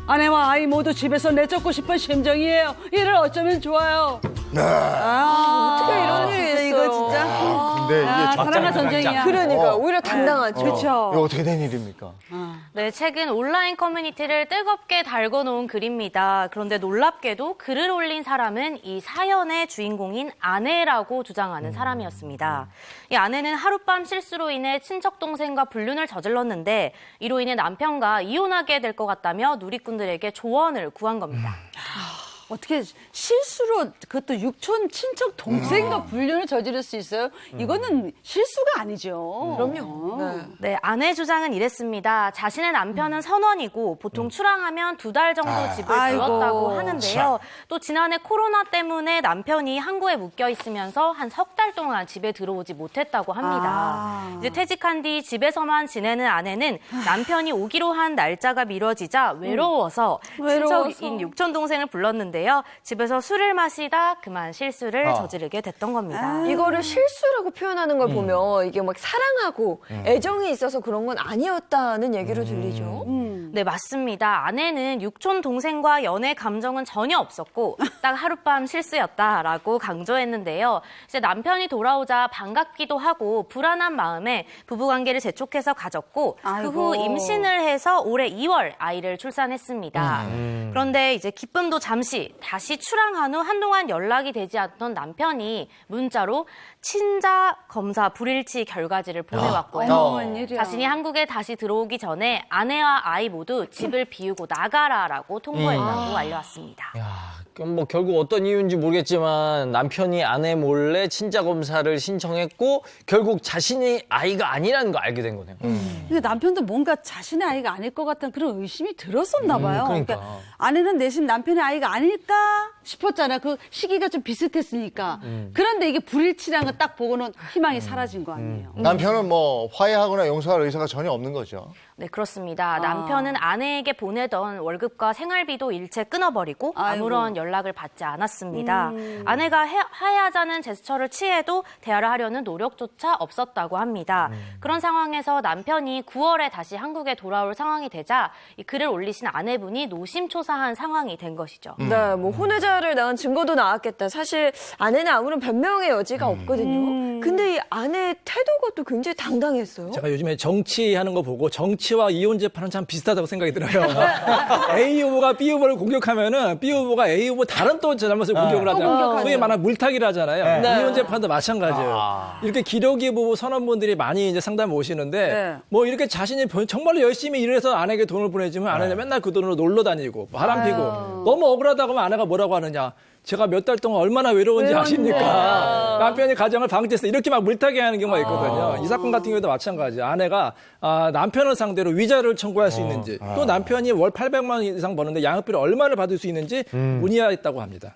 아내와 아이 모두 집에서 내쫓고 싶은 심정이에요. 이를 어쩌면 좋아요. 어떻게 이런 일이 진짜 있어요? 이거 진짜. 근데 이게 사랑과 전쟁이야. 그러니까 오히려 당당하죠. 그렇죠. 이거 어떻게 된 일입니까? 네, 최근 온라인 커뮤니티를 뜨겁게 달궈놓은 글입니다. 그런데 놀랍게도 글을 올린 사람은 이 사연의 주인공인 아내라고 주장하는 사람이었습니다. 이 아내는 하룻밤 실수로 인해 친척 동생과 불륜을 저질렀는데 이로 인해 남편과 이혼하게 될 것 같다며 누리꾼들에게 조언을 구한 겁니다. 어떻게 실수로 그것도 육촌 친척 동생과 불륜을 저지를 수 있어요? 이거는 실수가 아니죠. 그럼요. 네, 아내 주장은 이랬습니다. 자신의 남편은 선원이고 보통 출항하면 2달 정도 집을 아이고, 비웠다고 하는데요. 또 지난해 코로나 때문에 남편이 항구에 묶여 있으면서 한 3달 동안 집에 들어오지 못했다고 합니다. 이제 퇴직한 뒤 집에서만 지내는 아내는 남편이 오기로 한 날짜가 미뤄지자 외로워서 친척인 육촌 동생을 불렀는데요. 집에서 술을 마시다 그만 실수를 저지르게 됐던 겁니다. 이거를 실수라고 표현하는 걸 보면 이게 막 사랑하고 애정이 있어서 그런 건 아니었다는 얘기로 들리죠. 네, 맞습니다. 아내는 육촌 동생과 연애 감정은 전혀 없었고 딱 하룻밤 실수였다라고 강조했는데요. 이제 남편이 돌아오자 반갑기도 하고 불안한 마음에 부부관계를 재촉해서 가졌고 그 후 임신을 해서 올해 2월 아이를 출산했습니다. 그런데 이제 기쁨도 잠시 다시 출항한 후 한동안 연락이 되지 않던 남편이 문자로 친자 검사 불일치 결과지를 보내왔고요. 웬일이야. 자신이 한국에 다시 들어오기 전에 아내와 아이 모두 집을 비우고 나가라라고 통보했다고 알려왔습니다. 그럼 뭐 결국 어떤 이유인지 모르겠지만 남편이 아내 몰래 친자 검사를 신청했고 결국 자신이 아이가 아니라는 걸 알게 된 거네요. 근데 남편도 뭔가 자신의 아이가 아닐 것 같다는 그런 의심이 들었었나 봐요. 그러니까. 아내는 내심 남편의 아이가 아닐까 싶었잖아. 그 시기가 좀 비슷했으니까. 그런데 이게 불일치라는 걸 딱 보고는 희망이 사라진 거 아니에요. 남편은 뭐 화해하거나 용서할 의사가 전혀 없는 거죠. 네, 그렇습니다. 남편은 아내에게 보내던 월급과 생활비도 일체 끊어버리고 아무런 연락을 받지 않았습니다. 아내가 화해하자는 제스처를 취해도 대화를 하려는 노력조차 없었다고 합니다. 그런 상황에서 남편이 9월에 다시 한국에 돌아올 상황이 되자 이 글을 올리신 아내분이 노심초사한 상황이 된 것이죠. 네, 뭐 혼외자를 낳은 증거도 나왔겠다. 사실 아내는 아무런 변명의 여지가 없거든요. 근데 이 아내의 태도가 또 굉장히 당당했어요. 제가 요즘에 정치하는 거 보고 정치와 이혼 재판은 참 비슷하다고 생각이 들어요. A 후보가 B 후보를 공격하면은 B 후보가 A 후보 다른 또 잘못을 공격을 하잖아요. 소위 말하는 물타기를 하잖아요. 네. 이혼 재판도 마찬가지예요. 이렇게 기러기 부부 선언분들이 많이 이제 상담 오시는데 뭐 이렇게 자신이 정말로 열심히 일을 해서 아내에게 돈을 보내주면 아내는 맨날 그 돈으로 놀러 다니고 바람 피고 너무 억울하다고 하면 하면 아내가 뭐라고 하느냐. 제가 몇 달 동안 얼마나 외로운지 아십니까? 남편이 가정을 방치해서 이렇게 막 물타게 하는 경우가 있거든요. 이 사건 같은 경우도 마찬가지예요. 아내가 남편을 상대로 위자료를 청구할 수 있는지 또 남편이 월 800만 원 이상 버는데 양육비를 얼마를 받을 수 있는지 문의하였다고 합니다.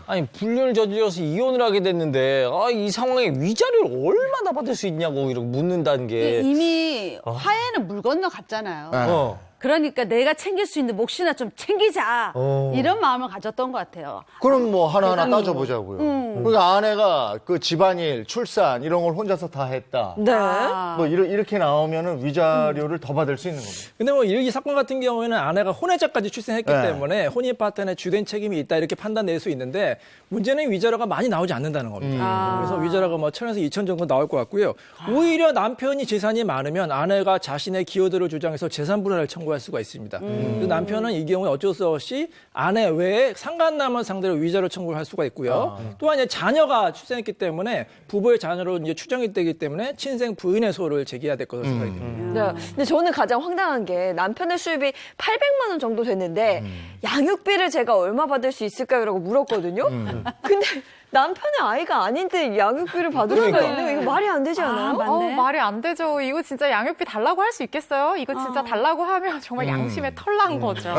아니 불륜을 저질러서 이혼을 하게 됐는데 이 상황에 위자료를 얼마나 받을 수 있냐고 이렇게 묻는다는 게 이미 화해는 물 건너 갔잖아요. 네. 그러니까 내가 챙길 수 있는 몫이나 좀 챙기자. 이런 마음을 가졌던 것 같아요. 그럼 뭐 하나하나 따져보자고요. 그러니까 아내가 그 집안일, 출산 이런 걸 혼자서 다 했다. 네. 뭐 이렇게 나오면은 위자료를 더 받을 수 있는 겁니다. 근데 뭐 이 사건 같은 경우에는 아내가 혼외자까지 출생했기 네. 때문에 혼인 파트너의 주된 책임이 있다 이렇게 판단낼 수 있는데 문제는 위자료가 많이 나오지 않는다는 겁니다. 그래서 위자료가 뭐 1,000에서 2,000 정도 나올 것 같고요. 오히려 남편이 재산이 많으면 아내가 자신의 기여도를 주장해서 재산 분할을 청구할 수가 있습니다. 그래서 남편은 이 경우에 어쩔 수 없이 아내 외에 상간남을 상대로 위자료 청구를 할 수가 있고요. 또한 이제 자녀가 출생했기 때문에 부부의 자녀로 이제 추정이 되기 때문에 친생 부인의 소를 제기해야 될 것으로 생각이 됩니다. 네. 근데 저는 가장 황당한 게 남편의 수입이 800만 원 정도 됐는데 양육비를 제가 얼마 받을 수 있을까요? 라고 물었거든요. 근데 남편의 아이가 아닌데 양육비를 받을 수가 있는 거 이거 말이 안 되지 않아요? 맞네. 말이 안 되죠. 이거 진짜 양육비 달라고 할 수 있겠어요? 이거 진짜 달라고 하면 정말 양심에 털난 거죠.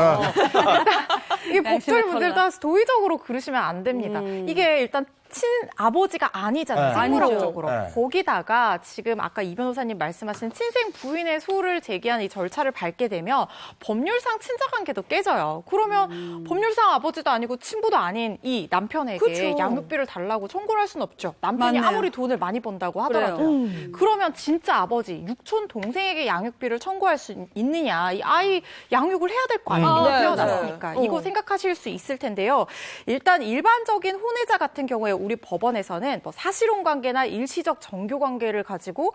이게 법적인 문제를 따라서 도의적으로 그러시면 안 됩니다. 이게 일단 친아버지가 아니잖아요. 네. 생물학적으로. 네. 거기다가 지금 아까 이 변호사님 말씀하신 친생 부인의 소를 제기한 이 절차를 밟게 되면 법률상 친자관계도 깨져요. 그러면 법률상 아버지도 아니고 친부도 아닌 이 남편에게 그쵸. 양육비를 달라고 청구를 할 수는 없죠. 남편이 맞네요. 아무리 돈을 많이 번다고 하더라도. 그러면 진짜 아버지, 육촌 동생에게 양육비를 청구할 수 있느냐. 이 아이 양육을 해야 될 거 아니에요. 네, 태어났으니까. 네. 이거 생각하실 수 있을 텐데요. 일단 일반적인 혼외자 같은 경우에 우리 법원에서는 뭐 사실혼 관계나 일시적 정교 관계를 가지고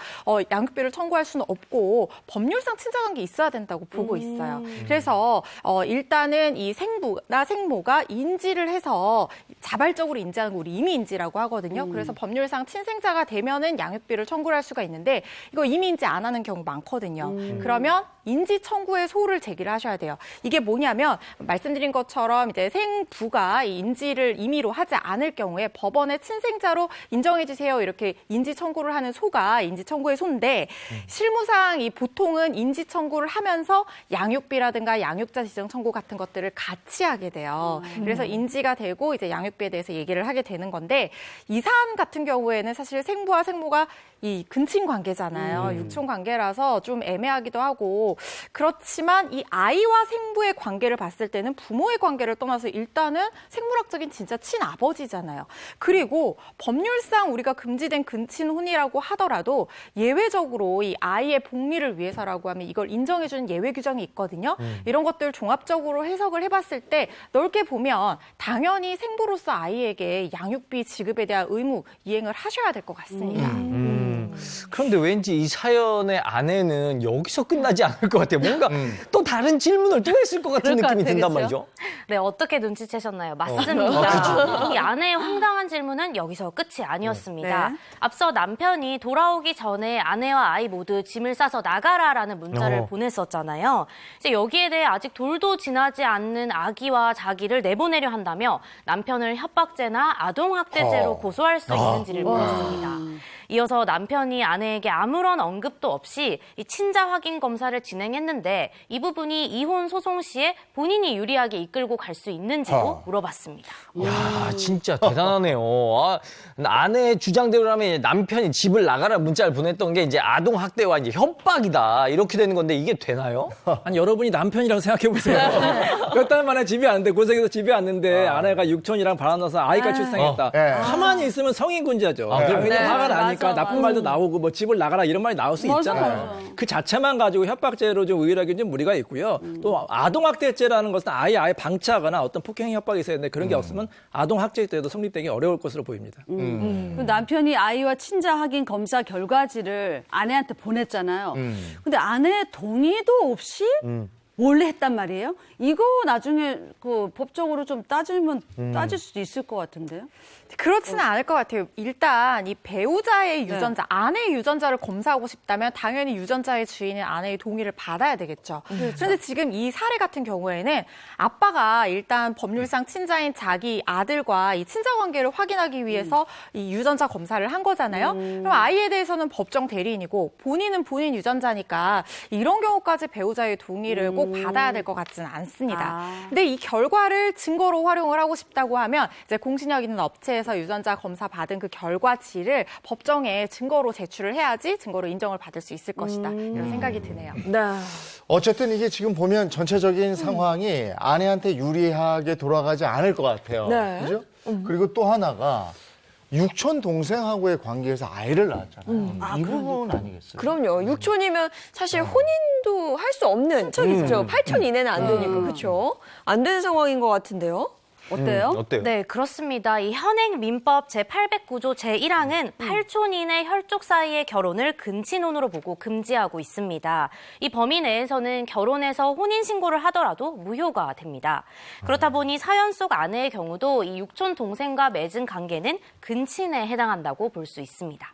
양육비를 청구할 수는 없고 법률상 친자 관계 있어야 된다고 보고 있어요. 그래서 일단은 이 생부나 생모가 인지를 해서 자발적으로 인지하는 거 우리 임의인지라고 하거든요. 그래서 법률상 친생자가 되면은 양육비를 청구를 할 수가 있는데 이거 임의인지 안 하는 경우 많거든요. 그러면 인지 청구의 소를 제기를 하셔야 돼요. 이게 뭐냐면 말씀드린 것처럼 이제 생부가 이 인지를 임의로 하지 않을 경우에 법원에 친생자로 인정해 주세요. 이렇게 인지 청구를 하는 소가 인지 청구의 소인데 실무상 이 보통은 인지 청구를 하면서 양육비라든가 양육자 지정 청구 같은 것들을 같이 하게 돼요. 그래서 인지가 되고 이제 양육비에 대해서 얘기를 하게 되는 건데 이 사안 같은 경우에는 사실 생부와 생모가 이 근친 관계잖아요. 육촌 관계라서 좀 애매하기도 하고 그렇지만 이 아이와 생부의 관계를 봤을 때는 부모의 관계를 떠나서 일단은 생물학적인 진짜 친아버지잖아요. 그리고 법률상 우리가 금지된 근친혼이라고 하더라도 예외적으로 이 아이의 복리를 위해서라고 하면 이걸 인정해주는 예외 규정이 있거든요. 이런 것들 종합적으로 해석을 해봤을 때 넓게 보면 당연히 생부로서 아이에게 양육비 지급에 대한 의무 이행을 하셔야 될 것 같습니다. 그런데 왠지 이 사연의 아내는 여기서 끝나지 않을 것 같아요. 뭔가 또 다른 질문을 또 했을 것 같은 그럴 것 느낌이 같아, 든단 그쵸? 말이죠. 네, 어떻게 눈치채셨나요? 맞습니다. 이 아내의 황당한 질문은 여기서 끝이 아니었습니다. 네. 앞서 남편이 돌아오기 전에 아내와 아이 모두 짐을 싸서 나가라라는 문자를 보냈었잖아요. 이제 여기에 대해 아직 돌도 지나지 않는 아기와 자기를 내보내려 한다며 남편을 협박죄나 아동학대죄로 고소할 수 있는지를 물었습니다. 이어서 남편이 아내에게 아무런 언급도 없이 이 친자 확인 검사를 진행했는데 이 부분이 이혼 소송 시에 본인이 유리하게 이끌고 갈 수 있는지도 물어봤습니다. 야, 진짜 대단하네요. 아내의 주장대로라면 남편이 집을 나가라 문자를 보냈던 게 이제 아동 학대와 이제 협박이다 이렇게 되는 건데 이게 되나요? 아니 여러분이 남편이라고 생각해 보세요. 몇 달 만에 집에 왔는데 고생해서 집에 왔는데 아내가 육촌이랑 바람나서 아이가 출생했다. 가만히 있으면 성인군자죠. 당연히 화가 나니까 나쁜 말도 나오고 뭐 집을 나가라 이런 말이 나올 수 있잖아요. 그 자체만 가지고 협박죄로 좀 의율하기 좀 무리가 있고요. 또 아동학대죄라는 것은 아예 방치하거나 어떤 폭행 협박이 있어야 되는데 그런 게 없으면 아동학대 때도 성립되기 어려울 것으로 보입니다. 그 남편이 아이와 친자 확인 검사 결과지를 아내한테 보냈잖아요. 근데 아내의 동의도 없이 몰래 했단 말이에요? 이거 나중에 그 법적으로 좀 따질 수도 있을 것 같은데요? 그렇지는 않을 것 같아요. 일단 이 배우자의 유전자, 아내의 유전자를 검사하고 싶다면 당연히 유전자의 주인인 아내의 동의를 받아야 되겠죠. 그런데 지금 이 사례 같은 경우에는 아빠가 일단 법률상 친자인 자기 아들과 이 친자 관계를 확인하기 위해서 이 유전자 검사를 한 거잖아요. 그럼 아이에 대해서는 법정 대리인이고 본인은 본인 유전자니까 이런 경우까지 배우자의 동의를 꼭 받아야 될 것 같지는 않습니다. 근데 이 결과를 증거로 활용을 하고 싶다고 하면 이제 공신력 있는 업체에서 유전자 검사 받은 그 결과지를 법정에 증거로 제출을 해야지 증거로 인정을 받을 수 있을 것이다. 이런 생각이 드네요. 네. 어쨌든 이게 지금 보면 전체적인 상황이 아내한테 유리하게 돌아가지 않을 것 같아요. 네. 그죠? 그리고 또 하나가 육촌 동생하고의 관계에서 아이를 낳았잖아요. 이 부분은 아니겠어요? 그럼요. 육촌이면 사실 혼인도 할 수 없는 친척이죠. 8촌 이내는 안 되니까. 그렇죠? 안 되는 상황인 것 같은데요. 어때요? 어때요? 네, 그렇습니다. 이 현행 민법 제809조 제1항은 8촌 이내 혈족 사이의 결혼을 근친혼으로 보고 금지하고 있습니다. 이 범위 내에서는 결혼해서 혼인신고를 하더라도 무효가 됩니다. 그렇다 보니 사연 속 아내의 경우도 이 육촌 동생과 맺은 관계는 근친에 해당한다고 볼 수 있습니다.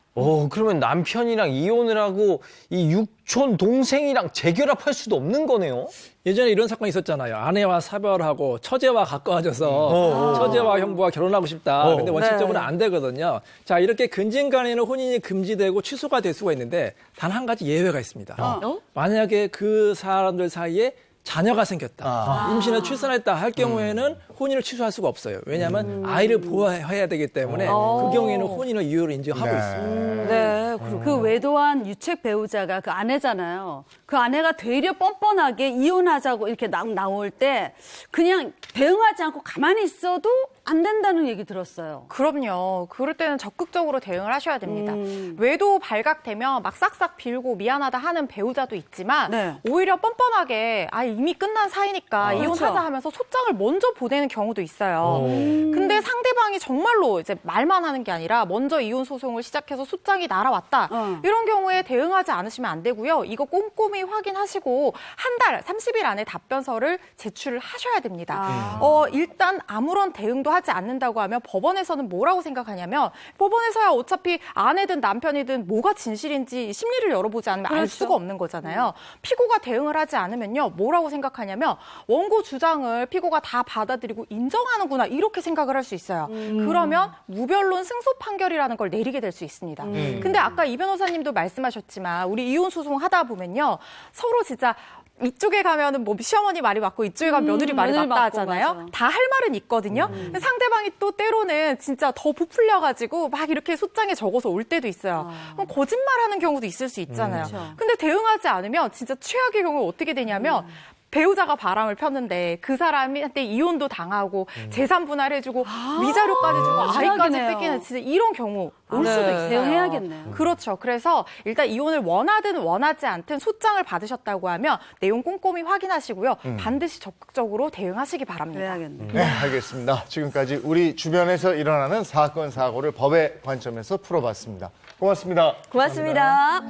그러면 남편이랑 이혼을 하고 이 육촌 동생이랑 재결합할 수도 없는 거네요? 예전에 이런 사건이 있었잖아요. 아내와 사별하고 처제와 가까워져서 처제와 형부가 결혼하고 싶다. 근데 원칙적으로는 안 되거든요. 자, 이렇게 근친간에는 혼인이 금지되고 취소가 될 수가 있는데 단 한 가지 예외가 있습니다. 만약에 그 사람들 사이에 자녀가 생겼다. 임신을 출산했다 할 경우에는 혼인을 취소할 수가 없어요. 왜냐하면 아이를 보호해야 되기 때문에 그 경우에는 혼인을 이유로 인정하고 있습니다. 네. 그 외도한 유책 배우자가 그 아내잖아요. 그 아내가 되려 뻔뻔하게 이혼하자고 이렇게 나올 때 그냥 대응하지 않고 가만히 있어도 안 된다는 얘기 들었어요. 그럼요. 그럴 때는 적극적으로 대응을 하셔야 됩니다. 외도 발각되면 막 싹싹 빌고 미안하다 하는 배우자도 있지만 네. 오히려 뻔뻔하게 이미 끝난 사이니까 이혼하자 그렇죠. 하면서 소장을 먼저 보내는 경우도 있어요. 근데 상대방이 정말로 이제 말만 하는 게 아니라 먼저 이혼 소송을 시작해서 소장이 날아왔다. 이런 경우에 대응하지 않으시면 안 되고요. 이거 꼼꼼히 확인하시고 한 달, 30일 안에 답변서를 제출을 하셔야 됩니다. 일단 아무런 대응도 하지 않는다고 하면 법원에서는 뭐라고 생각하냐면 법원에서야 어차피 아내든 남편이든 뭐가 진실인지 심리를 열어보지 않으면 알 수가 없는 거잖아요. 피고가 대응을 하지 않으면요. 뭐라고 생각하냐면 원고 주장을 피고가 다 받아들이고 인정하는구나 이렇게 생각을 할 수 있어요. 그러면 무변론 승소 판결이라는 걸 내리게 될 수 있습니다. 근데 아까 이 변호사님도 말씀하셨지만 우리 이혼 소송 하다 보면요. 서로 진짜 이쪽에 가면은 뭐 시어머니 말이 맞고 이쪽에 가면 며느리 말이 며느리 맞다 맞고, 하잖아요. 맞아. 다 할 말은 있거든요. 근데 상대방이 또 때로는 진짜 더 부풀려가지고 막 이렇게 소장에 적어서 올 때도 있어요. 그럼 거짓말하는 경우도 있을 수 있잖아요. 근데 대응하지 않으면 진짜 최악의 경우 어떻게 되냐면 배우자가 바람을 폈는데 그 사람한테 이혼도 당하고 재산 분할해주고 위자료까지 주고 아이까지 최악이네요. 뺏기는 진짜 이런 경우 올 수도 있어요. 대응해야겠네요. 그렇죠. 그래서 일단 이혼을 원하든 원하지 않든 소장을 받으셨다고 하면 내용 꼼꼼히 확인하시고요. 반드시 적극적으로 대응하시기 바랍니다. 그래야겠네. 네, 알겠습니다. 지금까지 우리 주변에서 일어나는 사건, 사고를 법의 관점에서 풀어봤습니다. 고맙습니다. 고맙습니다.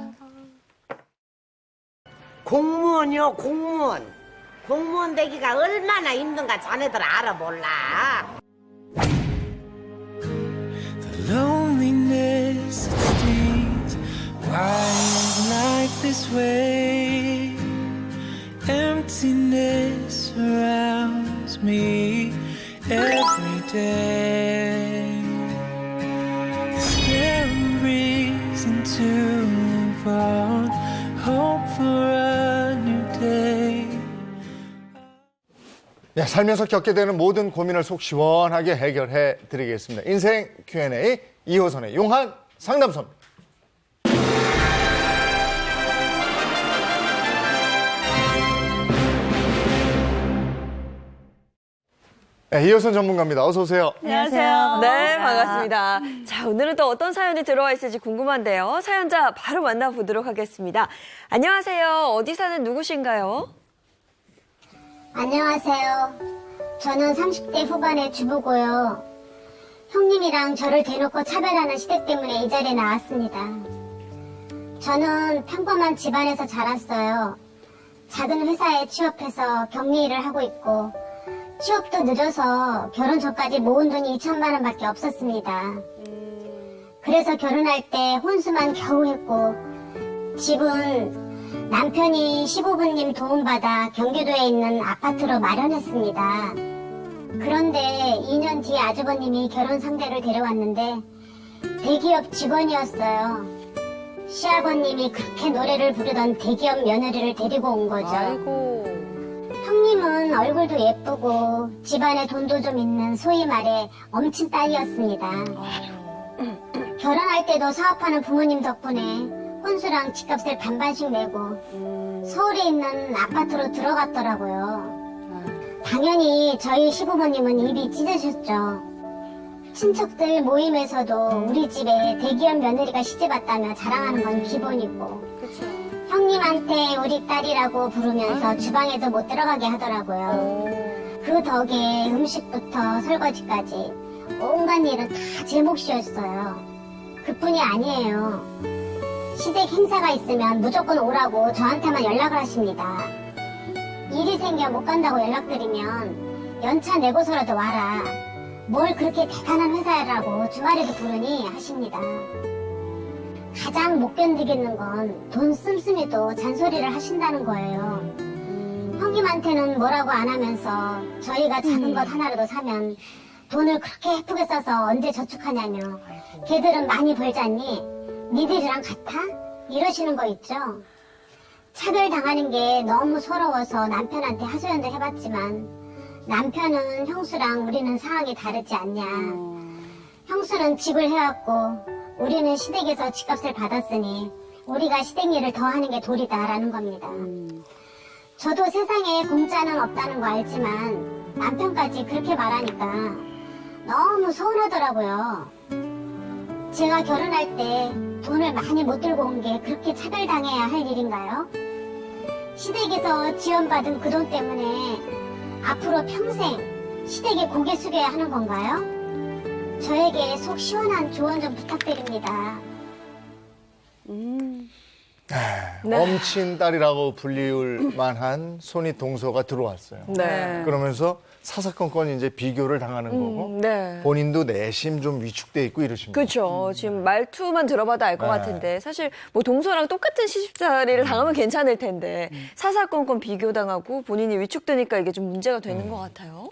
공무원이요, 공무원. 공무원 되기가 얼마나 힘든가 자네들 알아 몰라. Loneliness it stings. Why is life this way? Emptiness surrounds me every day. Is there a reason to move on? Hope for a new day. 네, 살면서 겪게 되는 모든 고민을 속 시원하게 해결해 드리겠습니다. 인생 Q&A 이호선의 용한 상담소입니다. 네, 이호선 전문가입니다. 어서 오세요. 안녕하세요. 네, 반갑습니다. 자, 오늘은 또 어떤 사연이 들어와 있을지 궁금한데요. 사연자 바로 만나보도록 하겠습니다. 안녕하세요. 어디 사는 누구신가요? 안녕하세요. 저는 30대 후반의 주부고요. 형님이랑 저를 대놓고 차별하는 시댁 때문에 이 자리에 나왔습니다. 저는 평범한 집안에서 자랐어요. 작은 회사에 취업해서 격리 일을 하고 있고 취업도 늦어서 결혼 전까지 모은 돈이 2천만 원밖에 없었습니다. 그래서 결혼할 때 혼수만 겨우 했고 집은 남편이 시부모님 도움받아 경기도에 있는 아파트로 마련했습니다. 그런데 2년 뒤에 아주버님이 결혼 상대를 데려왔는데 대기업 직원이었어요. 시아버님이 그렇게 노래를 부르던 대기업 며느리를 데리고 온 거죠. 아이고. 형님은 얼굴도 예쁘고 집안에 돈도 좀 있는 소위 말해 엄친 딸이었습니다. 결혼할 때도 사업하는 부모님 덕분에 혼수랑 집값을 반반씩 내고 서울에 있는 아파트로 들어갔더라고요. 당연히 저희 시부모님은 입이 찢으셨죠. 친척들 모임에서도 우리 집에 대기업 며느리가 시집왔다며 자랑하는 건 기본이고 형님한테 우리 딸이라고 부르면서 주방에도 못 들어가게 하더라고요. 그 덕에 음식부터 설거지까지 온갖 일은 다 제 몫이었어요. 그뿐이 아니에요. 시댁 행사가 있으면 무조건 오라고 저한테만 연락을 하십니다. 일이 생겨 못 간다고 연락드리면 연차 내고서라도 와라. 뭘 그렇게 대단한 회사라고 주말에도 부르니 하십니다. 가장 못 견디겠는 건 돈 씀씀이도 잔소리를 하신다는 거예요. 형님한테는 뭐라고 안 하면서 저희가 작은 것 하나라도 사면 돈을 그렇게 예쁘게 써서 언제 저축하냐며 걔들은 많이 벌잖니 니들이랑 같아? 이러시는 거 있죠. 차별당하는 게 너무 서러워서 남편한테 하소연도 해봤지만 남편은 형수랑 우리는 상황이 다르지 않냐. 형수는 집을 해왔고 우리는 시댁에서 집값을 받았으니 우리가 시댁 일을 더 하는 게 도리다라는 겁니다. 저도 세상에 공짜는 없다는 거 알지만 남편까지 그렇게 말하니까 너무 서운하더라고요. 제가 결혼할 때 돈을 많이 못 들고 온 게 그렇게 차별당해야 할 일인가요? 시댁에서 지원받은 그 돈 때문에 앞으로 평생 시댁에 고개 숙여야 하는 건가요? 저에게 속 시원한 조언 좀 부탁드립니다. 엄친 딸이라고 불리울 만한 손이 동서가 들어왔어요. 네. 그러면서 사사건건 이제 비교를 당하는 거고 네. 본인도 내심 좀 위축돼 있고 이러십니다. 그렇죠. 지금 말투만 들어봐도 알 것 같은데 사실 뭐 동서랑 똑같은 시집살이를 당하면 괜찮을 텐데 사사건건 비교당하고 본인이 위축되니까 이게 좀 문제가 되는 것 같아요.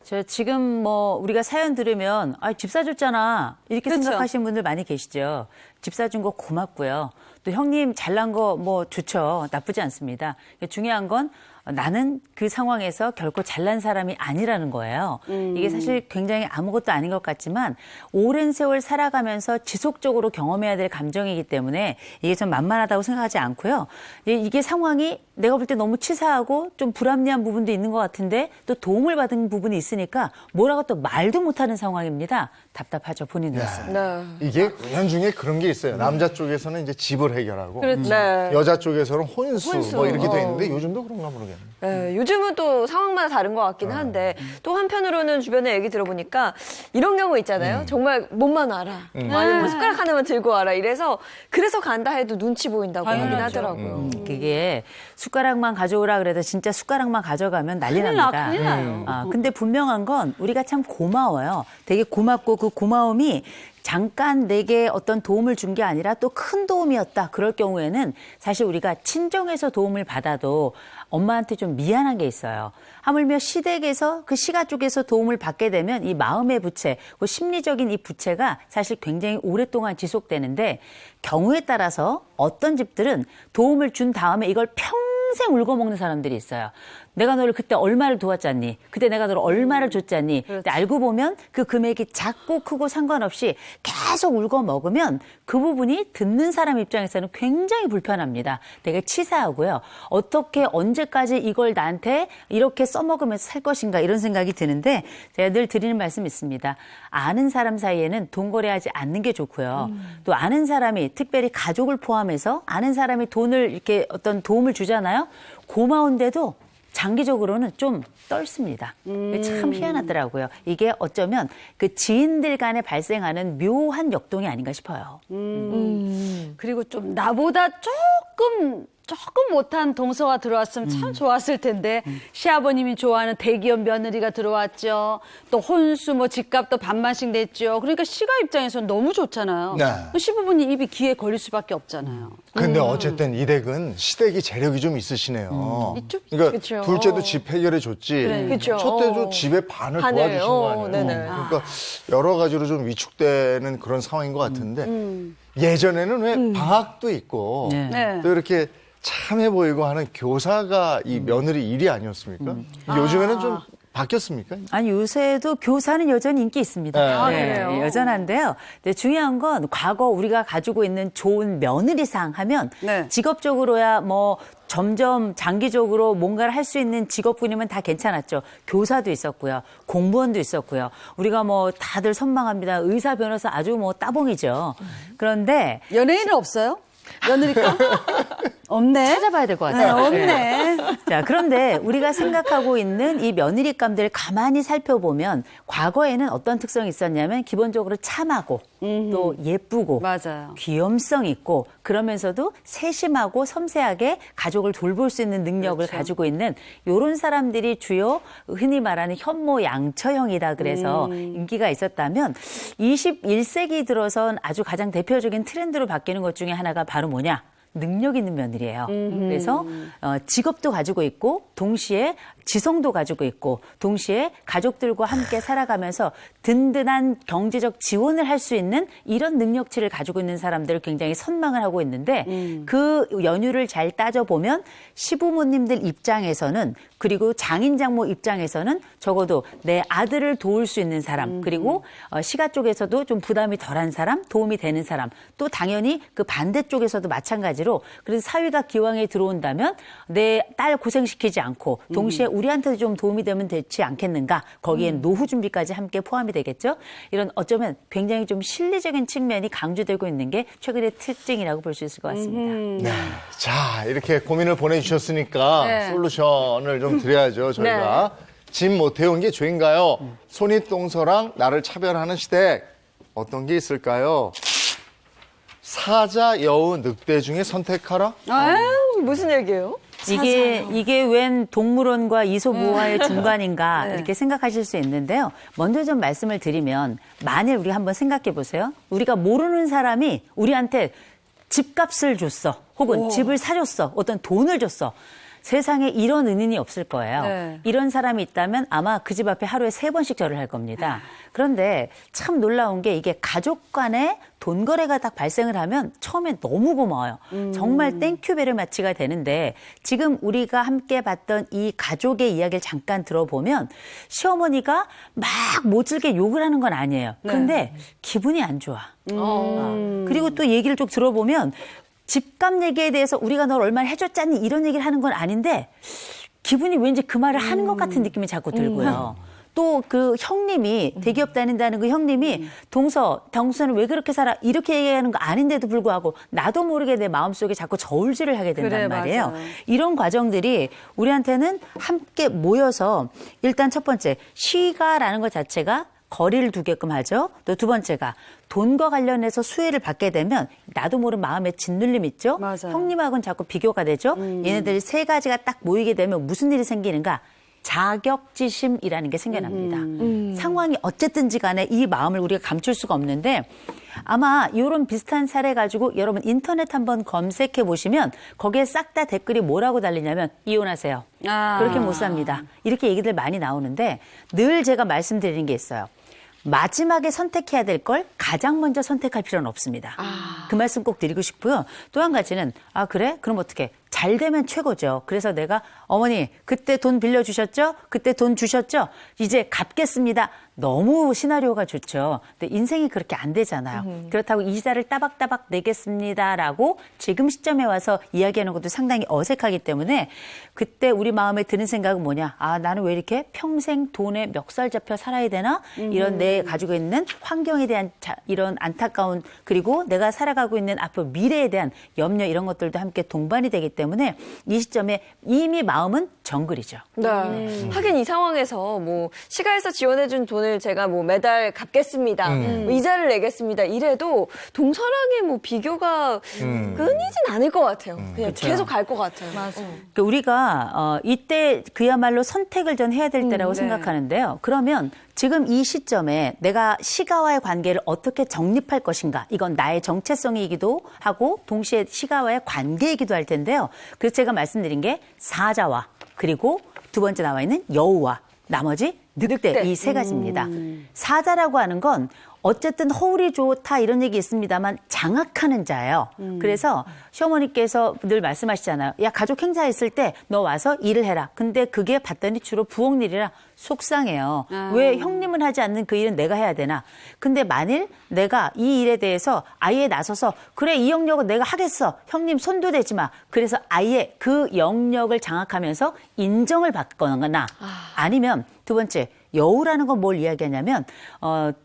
저 지금 뭐 우리가 사연 들으면 집 사줬잖아 이렇게 그쵸. 생각하시는 분들 많이 계시죠. 집 사준 거 고맙고요. 또 형님 잘난 거 뭐 좋죠. 나쁘지 않습니다. 중요한 건 나는 그 상황에서 결코 잘난 사람이 아니라는 거예요. 이게 사실 굉장히 아무것도 아닌 것 같지만 오랜 세월 살아가면서 지속적으로 경험해야 될 감정이기 때문에 이게 좀 만만하다고 생각하지 않고요. 이게 상황이 내가 볼 때 너무 치사하고 좀 불합리한 부분도 있는 것 같은데 또 도움을 받은 부분이 있으니까 뭐라고 또 말도 못하는 상황입니다. 답답하죠, 본인으로서. 네. 이게 연중에 그런 게 있어요. 남자 쪽에서는 이제 집을 해결하고 네. 여자 쪽에서는 혼수 뭐 이렇게 돼 있는데 어. 요즘도 그런가 모르겠네요. 네, 요즘은 또 상황마다 다른 것 같긴 한데 또 한편으로는 주변에 얘기 들어보니까 이런 경우 있잖아요. 정말 몸만 와라. 아니면 숟가락 하나만 들고 와라. 그래서 간다 해도 눈치 보인다고 하긴 하더라고요. 그게 숟가락만 가져오라 그래도 진짜 숟가락만 가져가면 난리 납니다. 큰일 나요. 근데 분명한 건 우리가 참 고마워요. 되게 고맙고 그 고마움이 잠깐 내게 어떤 도움을 준 게 아니라 또 큰 도움이었다. 그럴 경우에는 사실 우리가 친정에서 도움을 받아도 엄마한테 좀 미안한 게 있어요. 하물며 시댁에서 그 시가 쪽에서 도움을 받게 되면 이 마음의 부채, 그 심리적인 이 부채가 사실 굉장히 오랫동안 지속되는데 경우에 따라서 어떤 집들은 도움을 준 다음에 이걸 평생 울고 먹는 사람들이 있어요. 내가 너를 그때 얼마를 도왔잖니? 그때 내가 너를 얼마를 줬잖니? 근데 알고 보면 그 금액이 작고 크고 상관없이 계속 울고 먹으면 그 부분이 듣는 사람 입장에서는 굉장히 불편합니다. 되게 치사하고요. 어떻게 언제까지 이걸 나한테 이렇게 써먹으면서 살 것인가 이런 생각이 드는데 제가 늘 드리는 말씀이 있습니다. 아는 사람 사이에는 돈 거래하지 않는 게 좋고요. 또 아는 사람이 특별히 가족을 포함해서 아는 사람이 돈을 이렇게 어떤 도움을 주잖아요. 고마운데도 장기적으로는 좀 떨습니다. 참 희한하더라고요. 이게 어쩌면 그 지인들 간에 발생하는 묘한 역동이 아닌가 싶어요. 그리고 좀 나보다 조금 조금 못한 동서가 들어왔으면 참 좋았을 텐데 시아버님이 좋아하는 대기업 며느리가 들어왔죠. 또 혼수 뭐 집값도 반반씩 냈죠. 그러니까 시가 입장에서는 너무 좋잖아요. 네. 시부모님 입이 귀에 걸릴 수밖에 없잖아요. 근데 어쨌든 이 댁은 시댁이 재력이 좀 있으시네요. 있죠? 그러니까 그쵸. 둘째도 집 해결해 줬지. 그쵸. 첫째도 집에 반을 반을, 도와주신 거 아니에요. 네네. 그러니까 여러 가지로 좀 위축되는 그런 상황인 것 같은데 예전에는 왜 방학도 있고 네. 또 이렇게 참해 보이고 하는 교사가 이 며느리 일이 아니었습니까? 요즘에는 좀 바뀌었습니까? 아니 요새도 교사는 여전히 인기 있습니다. 네. 아, 그래요? 여전한데요. 근데 중요한 건 과거 우리가 가지고 있는 좋은 며느리상 하면 네. 직업적으로야 뭐 점점 장기적으로 뭔가를 할 수 있는 직업군이면 다 괜찮았죠. 교사도 있었고요. 공무원도 있었고요. 우리가 뭐 다들 선망합니다. 의사, 변호사 아주 뭐 따봉이죠. 그런데 연예인은 없어요? 며느리감? 없네. 찾아봐야 될 것 같아요. 없네. 자, 그런데 우리가 생각하고 있는 이 며느리감들을 가만히 살펴보면 과거에는 어떤 특성이 있었냐면 기본적으로 참하고 또 예쁘고 맞아요. 귀염성 있고 그러면서도 세심하고 섬세하게 가족을 돌볼 수 있는 능력을 그렇죠. 가지고 있는 이런 사람들이 주요 흔히 말하는 현모양처형이다 그래서 인기가 있었다면 21세기 들어선 아주 가장 대표적인 트렌드로 바뀌는 것 중에 하나가 바로 뭐냐? 능력 있는 며느리예요. 그래서 직업도 가지고 있고 동시에 지성도 가지고 있고 동시에 가족들과 함께 살아가면서 든든한 경제적 지원을 할 수 있는 이런 능력치를 가지고 있는 사람들을 굉장히 선망을 하고 있는데 그 연유를 잘 따져보면 시부모님들 입장에서는 그리고 장인 장모 입장에서는 적어도 내 아들을 도울 수 있는 사람 그리고 시가 쪽에서도 좀 부담이 덜한 사람 도움이 되는 사람 또 당연히 그 반대쪽에서도 마찬가지로 그래서 사위가 기왕에 들어온다면 내 딸 고생시키지 않고 동시에 우리한테도 좀 도움이 되면 되지 않겠는가 거기엔 노후 준비까지 함께 포함이 되겠죠. 이런 어쩌면 굉장히 좀 실리적인 측면이 강조되고 있는 게 최근의 특징이라고 볼 수 있을 것 같습니다. 네. 자, 이렇게 고민을 보내주셨으니까 네. 솔루션을 좀 드려야죠, 저희가. 집 못해온 게 죄인가요? 손윗동서랑 나를 차별하는 시댁. 어떤 게 있을까요? 사자, 여우, 늑대 중에 선택하라? 아유, 무슨 얘기예요? 이게 웬 동물원과 이솝우화의 중간인가 이렇게 생각하실 수 있는데요. 먼저 좀 말씀을 드리면 만일 우리 한번 생각해 보세요. 우리가 모르는 사람이 우리한테 집값을 줬어. 혹은 집을 사줬어. 어떤 돈을 줬어. 세상에 이런 은인이 없을 거예요. 네. 이런 사람이 있다면 아마 그 집 앞에 하루에 3번씩 절을 할 겁니다. 그런데 참 놀라운 게 이게 가족 간에 돈 거래가 딱 발생을 하면 처음에 너무 고마워요. 정말 땡큐베리 마치가 되는데 지금 우리가 함께 봤던 이 가족의 이야기를 잠깐 들어보면 시어머니가 막 모질게 욕을 하는 건 아니에요. 그런데 기분이 안 좋아. 그리고 또 얘기를 쭉 들어보면 집값 얘기에 대해서 우리가 널 얼마나 해줬잖니 이런 얘기를 하는 건 아닌데 기분이 왠지 그 말을 하는 것 같은 느낌이 자꾸 들고요. 또 그 형님이 대기업 다닌다는 그 형님이 동서는 왜 그렇게 살아 이렇게 얘기하는 거 아닌데도 불구하고 나도 모르게 내 마음속에 자꾸 저울질을 하게 된단 그래, 말이에요. 맞아요. 이런 과정들이 우리한테는 함께 모여서 일단 첫 번째 시가라는 것 자체가 거리를 두게끔 하죠. 또 두 번째가 돈과 관련해서 수혜를 받게 되면 나도 모르는 마음에 짓눌림 있죠. 맞아요. 형님하고는 자꾸 비교가 되죠. 얘네들이 세 가지가 딱 모이게 되면 무슨 일이 생기는가. 자격지심이라는 게 생겨납니다. 상황이 어쨌든지 간에 이 마음을 우리가 감출 수가 없는데 아마 이런 비슷한 사례 가지고 여러분 인터넷 한번 검색해 보시면 거기에 싹 다 댓글이 뭐라고 달리냐면 이혼하세요. 그렇게 못 삽니다. 이렇게 얘기들 많이 나오는데 늘 제가 말씀드리는 게 있어요. 마지막에 선택해야 될 걸 가장 먼저 선택할 필요는 없습니다. 그 말씀 꼭 드리고 싶고요. 또 한 가지는 그래? 그럼 어떻게? 잘 되면 최고죠. 그래서 내가 어머니 그때 돈 빌려주셨죠? 그때 돈 주셨죠? 이제 갚겠습니다. 너무 시나리오가 좋죠. 근데 인생이 그렇게 안 되잖아요. 그렇다고 이자를 따박따박 내겠습니다라고 지금 시점에 와서 이야기하는 것도 상당히 어색하기 때문에 그때 우리 마음에 드는 생각은 뭐냐. 나는 왜 이렇게 평생 돈에 멱살 잡혀 살아야 되나? 이런 내 가지고 있는 환경에 대한 이런 안타까운 그리고 내가 살아가고 있는 앞으로 미래에 대한 염려 이런 것들도 함께 동반이 되기 때문에 때문에 이 시점에 이미 마음은 정글이죠. 네. 하긴 이 상황에서 뭐 시가에서 지원해준 돈을 제가 뭐 매달 갚겠습니다. 뭐 이자를 내겠습니다. 이래도 동서랑의 뭐 비교가 끊이진 않을 것 같아요. 그냥 계속 갈 것 같아요. 맞아. 그러니까 우리가 이때 그야말로 선택을 전 해야 될 때라고 생각하는데요. 그러면 지금 이 시점에 내가 시가와의 관계를 어떻게 정립할 것인가. 이건 나의 정체성이기도 하고 동시에 시가와의 관계이기도 할 텐데요. 그래서 제가 말씀드린 게 사자와 그리고 두 번째 나와 있는 여우와 나머지 늑대 이 세 가지입니다. 사자라고 하는 건 어쨌든 허울이 좋다 이런 얘기 있습니다만 장악하는 자예요. 그래서 시어머니께서 늘 말씀하시잖아요. 야 가족 행사 있을 때 너 와서 일을 해라. 근데 그게 봤더니 주로 부엌 일이라 속상해요. 왜 형님은 하지 않는 그 일은 내가 해야 되나. 근데 만일 내가 이 일에 대해서 아예 나서서 그래 이 영역은 내가 하겠어. 형님 손도 대지 마. 그래서 아예 그 영역을 장악하면서 인정을 받거나 아니면 두 번째 여우라는 건 뭘 이야기하냐면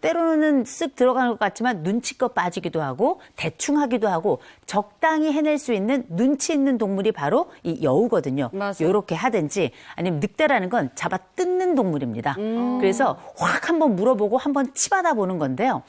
때로는 쓱 들어가는 것 같지만 눈치껏 빠지기도 하고 대충 하기도 하고 적당히 해낼 수 있는 눈치 있는 동물이 바로 이 여우거든요. 이렇게 하든지 아니면 늑대라는 건 잡아 뜯는 동물입니다. 그래서 확 한번 물어보고 한번 치받아 보는 건데요.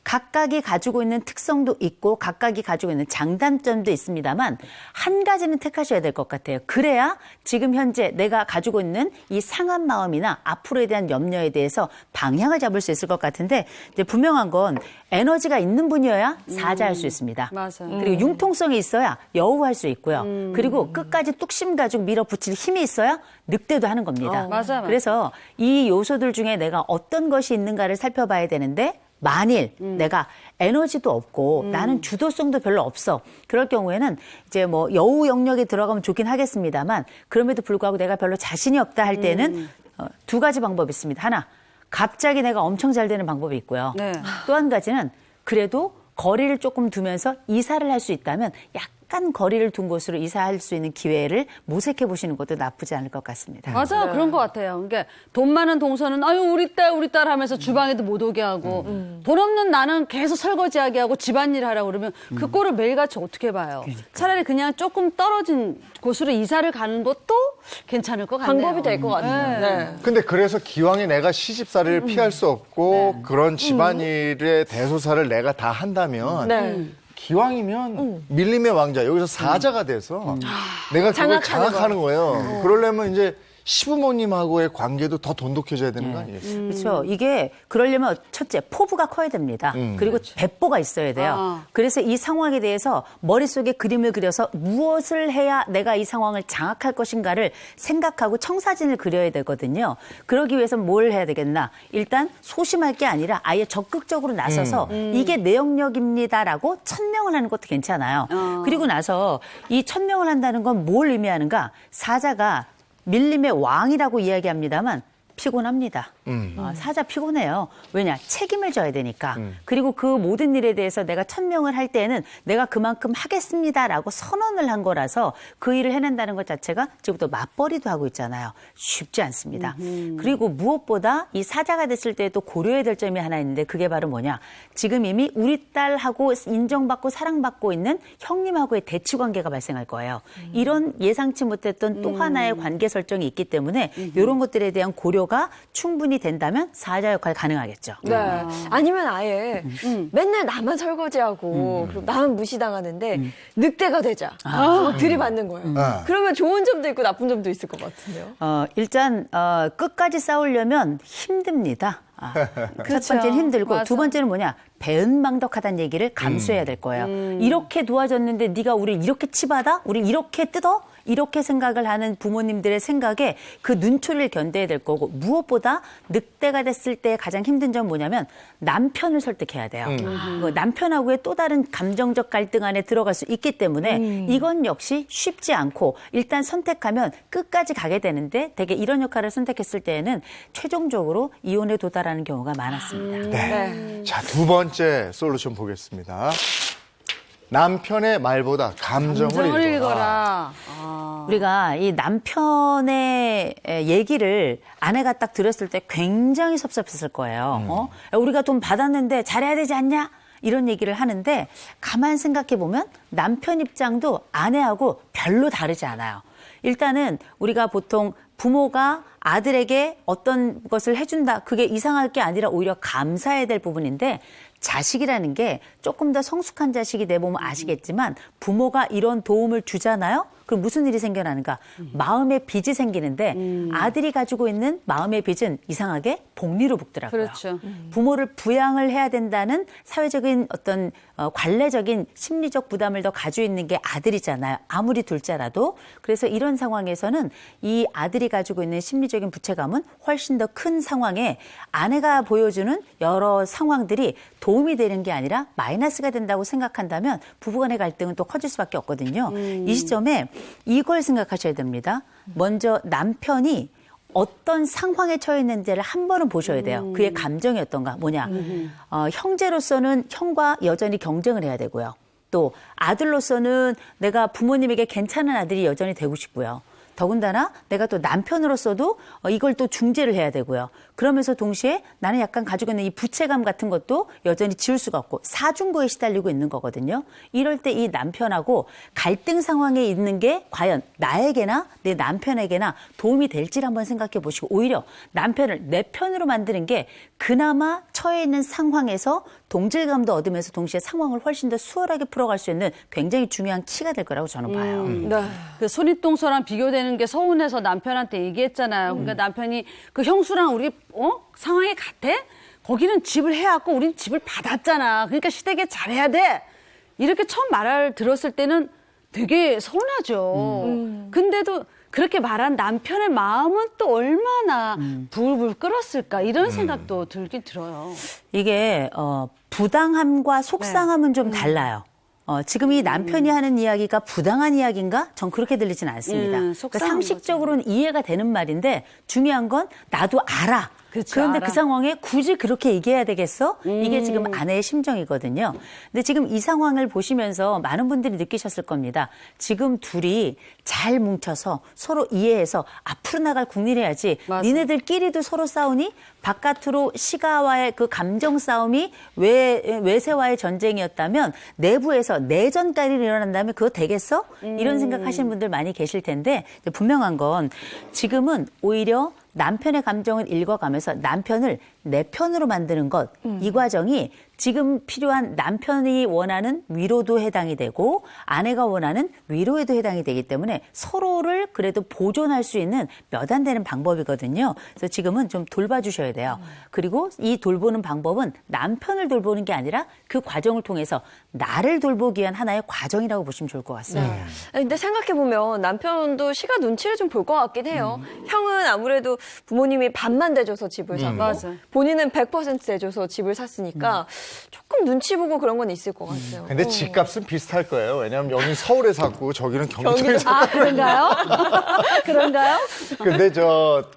각각이 가지고 있는 특성도 있고 각각이 가지고 있는 장단점도 있습니다만 한 가지는 택하셔야 될 것 같아요. 그래야 지금 현재 내가 가지고 있는 이 상한 마음이나 앞으로에 대한 염려에 대해서 방향을 잡을 수 있을 것 같은데 이제 분명한 건 에너지가 있는 분이어야 사자할 수 있습니다. 맞아요. 그리고 융통성이 있어야 여우할 수 있고요. 그리고 끝까지 뚝심 가지고 밀어붙일 힘이 있어야 늑대도 하는 겁니다. 맞아요. 그래서 이 요소들 중에 내가 어떤 것이 있는가를 살펴봐야 되는데 만일 내가 에너지도 없고 나는 주도성도 별로 없어. 그럴 경우에는 이제 뭐 여우 영역에 들어가면 좋긴 하겠습니다만 그럼에도 불구하고 내가 별로 자신이 없다 할 때는 두 가지 방법이 있습니다. 하나, 갑자기 내가 엄청 잘 되는 방법이 있고요. 또 한 가지는 그래도 거리를 조금 두면서 이사를 할 수 있다면 약간 거리를 둔 곳으로 이사할 수 있는 기회를 모색해 보시는 것도 나쁘지 않을 것 같습니다. 맞아요. 그런 것 같아요. 그러니까 돈 많은 동서는 아유 우리 딸 하면서 주방에도 못 오게 하고 돈 없는 나는 계속 설거지하게 하고 집안일 하라고 그러면 그 꼴을 매일같이 어떻게 봐요. 차라리 그냥 조금 떨어진 곳으로 이사를 가는 것도 괜찮을 것 같네요. 방법이 될 것 같아요. 네. 근데 그래서 기왕에 내가 시집살이를 피할 수 없고 그런 집안일의 대소사를 내가 다 한다면 기왕이면 밀림의 왕자 여기서 사자가 돼서 내가 그걸 장악하는 거예요. 그러려면 이제 시부모님하고의 관계도 더 돈독해져야 되는 거 아니겠어요? 그렇죠. 이게 그러려면 첫째 포부가 커야 됩니다. 그리고 배포가 있어야 돼요. 그래서 이 상황에 대해서 머릿속에 그림을 그려서 무엇을 해야 내가 이 상황을 장악할 것인가를 생각하고 청사진을 그려야 되거든요. 그러기 위해서 뭘 해야 되겠나? 일단 소심할 게 아니라 아예 적극적으로 나서서 이게 내 영역입니다라고 천명을 하는 것도 괜찮아요. 그리고 나서 이 천명을 한다는 건 뭘 의미하는가? 사자가 밀림의 왕이라고 이야기합니다만 피곤합니다. 사자 피곤해요. 왜냐? 책임을 져야 되니까. 그리고 그 모든 일에 대해서 내가 천명을 할 때는 내가 그만큼 하겠습니다라고 선언을 한 거라서 그 일을 해낸다는 것 자체가 지금부터 맞벌이도 하고 있잖아요. 쉽지 않습니다. 그리고 무엇보다 이 사자가 됐을 때 또 고려해야 될 점이 하나 있는데 그게 바로 뭐냐? 지금 이미 우리 딸하고 인정받고 사랑받고 있는 형님하고의 대치 관계가 발생할 거예요. 이런 예상치 못했던 또 하나의 관계 설정이 있기 때문에 이런 것들에 대한 고려가 충분히 된다면 사자 역할 가능하겠죠. 네. 아니면 아예 맨날 나만 설거지하고 그리고 나만 무시당하는데 늑대가 되자. 들이받는 거예요. 그러면 좋은 점도 있고 나쁜 점도 있을 것 같은데요. 일단 끝까지 싸우려면 힘듭니다. 첫 번째는 힘들고 맞아. 두 번째는 뭐냐? 배은망덕하다는 얘기를 감수해야 될 거예요. 이렇게 도와줬는데 네가 우리를 이렇게 치받아? 우리 이렇게 뜯어? 이렇게 생각을 하는 부모님들의 생각에 그 눈초리를 견뎌야 될 거고 무엇보다 늑대가 됐을 때 가장 힘든 점 뭐냐면 남편을 설득해야 돼요. 남편하고의 또 다른 감정적 갈등 안에 들어갈 수 있기 때문에 이건 역시 쉽지 않고 일단 선택하면 끝까지 가게 되는데 되게 이런 역할을 선택했을 때에는 최종적으로 이혼에 도달하는 경우가 많았습니다. 네. 자, 두 번째 솔루션 보겠습니다. 남편의 말보다 감정을 읽어라. 우리가 이 남편의 얘기를 아내가 딱 들었을 때 굉장히 섭섭했을 거예요. 우리가 돈 받았는데 잘해야 되지 않냐? 이런 얘기를 하는데 가만 생각해 보면 남편 입장도 아내하고 별로 다르지 않아요. 일단은 우리가 보통 부모가 아들에게 어떤 것을 해준다. 그게 이상할 게 아니라 오히려 감사해야 될 부분인데 자식이라는 게 조금 더 성숙한 자식이 내보면 아시겠지만 부모가 이런 도움을 주잖아요. 그럼 무슨 일이 생겨나는가? 마음의 빚이 생기는데 아들이 가지고 있는 마음의 빚은 이상하게 복리로 붙더라고요. 그렇죠. 부모를 부양을 해야 된다는 사회적인 어떤 관례적인 심리적 부담을 더 가지고 있는 게 아들이잖아요. 아무리 둘째라도. 그래서 이런 상황에서는 이 아들이 가지고 있는 심리적인 부채감은 훨씬 더 큰 상황에 아내가 보여주는 여러 상황들이 도움이 되는 게 아니라 마이너스가 된다고 생각한다면 부부간의 갈등은 또 커질 수밖에 없거든요. 이 시점에 이걸 생각하셔야 됩니다. 먼저 남편이 어떤 상황에 처해 있는지를 한 번은 보셔야 돼요. 그의 감정이 어떤가. 뭐냐. 형제로서는 형과 여전히 경쟁을 해야 되고요. 또 아들로서는 내가 부모님에게 괜찮은 아들이 여전히 되고 싶고요. 더군다나 내가 또 남편으로서도 이걸 또 중재를 해야 되고요. 그러면서 동시에 나는 약간 가지고 있는 이 부채감 같은 것도 여전히 지울 수가 없고 사중고에 시달리고 있는 거거든요. 이럴 때 이 남편하고 갈등 상황에 있는 게 과연 나에게나 내 남편에게나 도움이 될지를 한번 생각해 보시고 오히려 남편을 내 편으로 만드는 게 그나마 처해 있는 상황에서 동질감도 얻으면서 동시에 상황을 훨씬 더 수월하게 풀어갈 수 있는 굉장히 중요한 키가 될 거라고 저는 봐요. 네. 그 손윗동서랑 비교되는 게 서운해서 남편한테 얘기했잖아요. 그러니까 남편이 그 형수랑 우리 상황이 같아? 거기는 집을 해왔고 우린 집을 받았잖아. 그러니까 시댁에 잘해야 돼. 이렇게 처음 말을 들었을 때는 되게 서운하죠. 근데도 그렇게 말한 남편의 마음은 또 얼마나 불불 끓었을까 이런 생각도 들긴 들어요. 이게 부당함과 속상함은 좀 달라요. 지금 이 남편이 하는 이야기가 부당한 이야기인가? 전 그렇게 들리지는 않습니다. 그러니까 상식적으로는 이해가 되는 말인데 중요한 건 나도 알아. 그렇죠, 그런데 알아. 그 상황에 굳이 그렇게 얘기해야 되겠어? 이게 지금 아내의 심정이거든요. 근데 지금 이 상황을 보시면서 많은 분들이 느끼셨을 겁니다. 지금 둘이 잘 뭉쳐서 서로 이해해서 앞으로 나갈 국리해야지. 니네들끼리도 서로 싸우니 바깥으로 시가와의 그 감정 싸움이 외세와의 전쟁이었다면 내부에서 내전까지 일어난다면 그거 되겠어? 이런 생각하시는 분들 많이 계실 텐데 분명한 건 지금은 오히려 남편의 감정을 읽어가면서 남편을 내 편으로 만드는 것, 이 과정이 지금 필요한 남편이 원하는 위로도 해당이 되고 아내가 원하는 위로에도 해당이 되기 때문에 서로를 그래도 보존할 수 있는 몇 안 되는 방법이거든요. 그래서 지금은 좀 돌봐주셔야 돼요. 그리고 이 돌보는 방법은 남편을 돌보는 게 아니라 그 과정을 통해서 나를 돌보기 위한 하나의 과정이라고 보시면 좋을 것 같습니다. 근데 생각해보면 남편도 시가 눈치를 좀 볼 것 같긴 해요. 형은 아무래도 부모님이 반만 대줘서 집을 사고 맞아. 본인은 100% 대줘서 집을 샀으니까 조금 눈치 보고 그런 건 있을 것 같아요. 근데 집값은 비슷할 거예요. 왜냐하면 여기는 서울에 샀고 저기는 경기도에 샀고. 아, 그런가요? 그런가요? 근데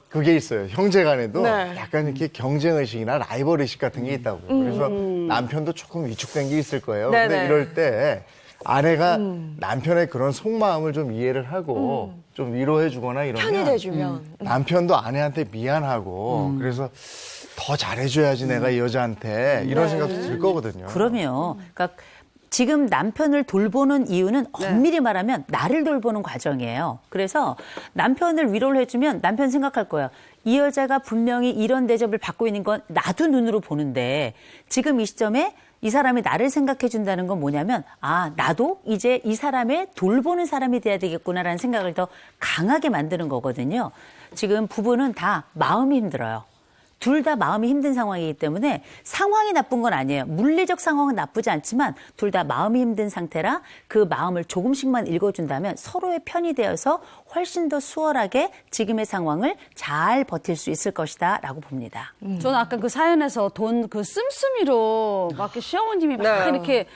그게 있어요. 형제 간에도 네. 약간 이렇게 경쟁의식이나 라이벌의식 같은 게 있다고. 그래서 남편도 조금 위축된 게 있을 거예요. 네네. 근데 이럴 때 아내가 남편의 그런 속마음을 좀 이해를 하고 좀 위로해 주거나 이러면 편히 대주면. 남편도 아내한테 미안하고 그래서 더 잘해줘야지 내가 이 여자한테 이런 생각도 들 거거든요. 그럼요. 그러니까 지금 남편을 돌보는 이유는 엄밀히 말하면 나를 돌보는 과정이에요. 그래서 남편을 위로를 해주면 남편 생각할 거예요. 이 여자가 분명히 이런 대접을 받고 있는 건 나도 눈으로 보는데 지금 이 시점에 이 사람이 나를 생각해 준다는 건 뭐냐면 나도 이제 이 사람의 돌보는 사람이 돼야 되겠구나라는 생각을 더 강하게 만드는 거거든요. 지금 부부는 다 마음이 힘들어요. 둘 다 마음이 힘든 상황이기 때문에 상황이 나쁜 건 아니에요. 물리적 상황은 나쁘지 않지만 둘 다 마음이 힘든 상태라 그 마음을 조금씩만 읽어준다면 서로의 편이 되어서 훨씬 더 수월하게 지금의 상황을 잘 버틸 수 있을 것이다 라고 봅니다. 저는 아까 그 사연에서 돈 그 씀씀이로 막 시어머님이 막 이렇게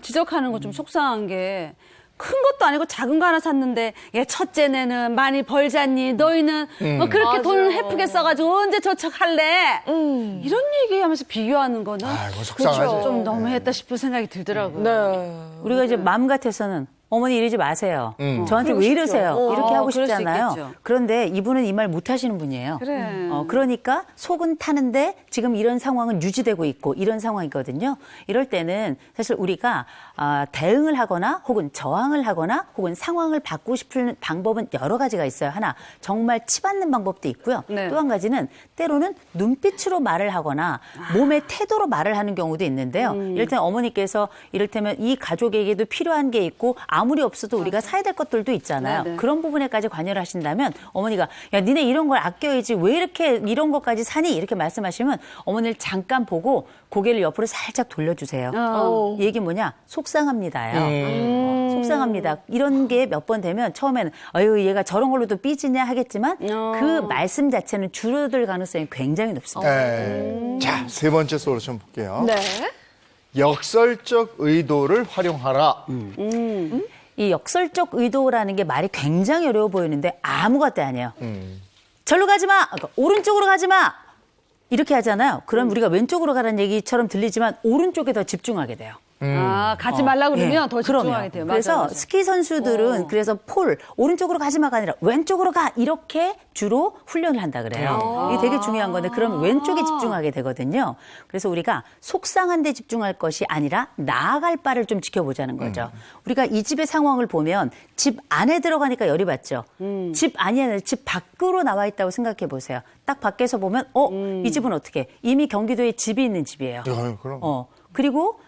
지적하는 거 좀 속상한 게 큰 것도 아니고 작은 거 하나 샀는데 얘 첫째네는 많이 벌잖니 너희는 그렇게 돈을 헤프게 써가지고 언제 저축할래 이런 얘기하면서 비교하는 거는 아이고, 속상하죠. 좀 너무했다 싶은 생각이 들더라고요. 네. 우리가 이제 마음 같아서는 어머니 이러지 마세요. 저한테 그러고 왜 싶죠. 이러세요? 이렇게 하고 그럴 수 싶잖아요. 있겠죠. 그런데 이분은 이 말 못 하시는 분이에요. 그래. 그러니까 속은 타는데 지금 이런 상황은 유지되고 있고 이런 상황이거든요. 이럴 때는 사실 우리가 대응을 하거나 혹은 저항을 하거나 혹은 상황을 바꾸고 싶은 방법은 여러 가지가 있어요. 하나, 정말 치받는 방법도 있고요. 네. 또 한 가지는 때로는 눈빛으로 말을 하거나 몸의 태도로 말을 하는 경우도 있는데요. 이를테면 어머니께서 이를테면 이 가족에게도 필요한 게 있고 아무리 없어도 우리가 사야 될 것들도 있잖아요. 네네. 그런 부분에까지 관여를 하신다면 어머니가 야 니네 이런 걸 아껴야지 왜 이렇게 이런 것까지 사니? 이렇게 말씀하시면 어머니를 잠깐 보고 고개를 옆으로 살짝 돌려주세요. 이 얘기 뭐냐? 속상합니다요. 속상합니다. 이런 게 몇 번 되면 처음에는 아유 얘가 저런 걸로도 삐지냐 하겠지만 그 말씀 자체는 줄어들 가능성이 굉장히 높습니다. 네. 자, 세 번째 솔루션 볼게요. 네. 역설적 의도를 활용하라. 이 역설적 의도라는 게 말이 굉장히 어려워 보이는데 아무것도 아니에요. 절로 가지 마. 그러니까 오른쪽으로 가지 마. 이렇게 하잖아요. 그럼 우리가 왼쪽으로 가라는 얘기처럼 들리지만 오른쪽에 더 집중하게 돼요. 가지 말라 그러면 예, 더 집중하게 그럼요. 돼요. 그래서 맞아, 맞아. 스키 선수들은 그래서 오른쪽으로 가지 마가 아니라 왼쪽으로 가 이렇게 주로 훈련을 한다 그래요. 이게 되게 중요한 건데 그러면 왼쪽에 집중하게 되거든요. 그래서 우리가 속상한 데 집중할 것이 아니라 나아갈 바를 좀 지켜보자는 거죠. 우리가 이 집의 상황을 보면 집 안에 들어가니까 열이 받죠. 집 안이 아니라 집 밖으로 나와 있다고 생각해 보세요. 딱 밖에서 보면 이 집은 어떻게 이미 경기도에 집이 있는 집이에요. 그럼. 그리고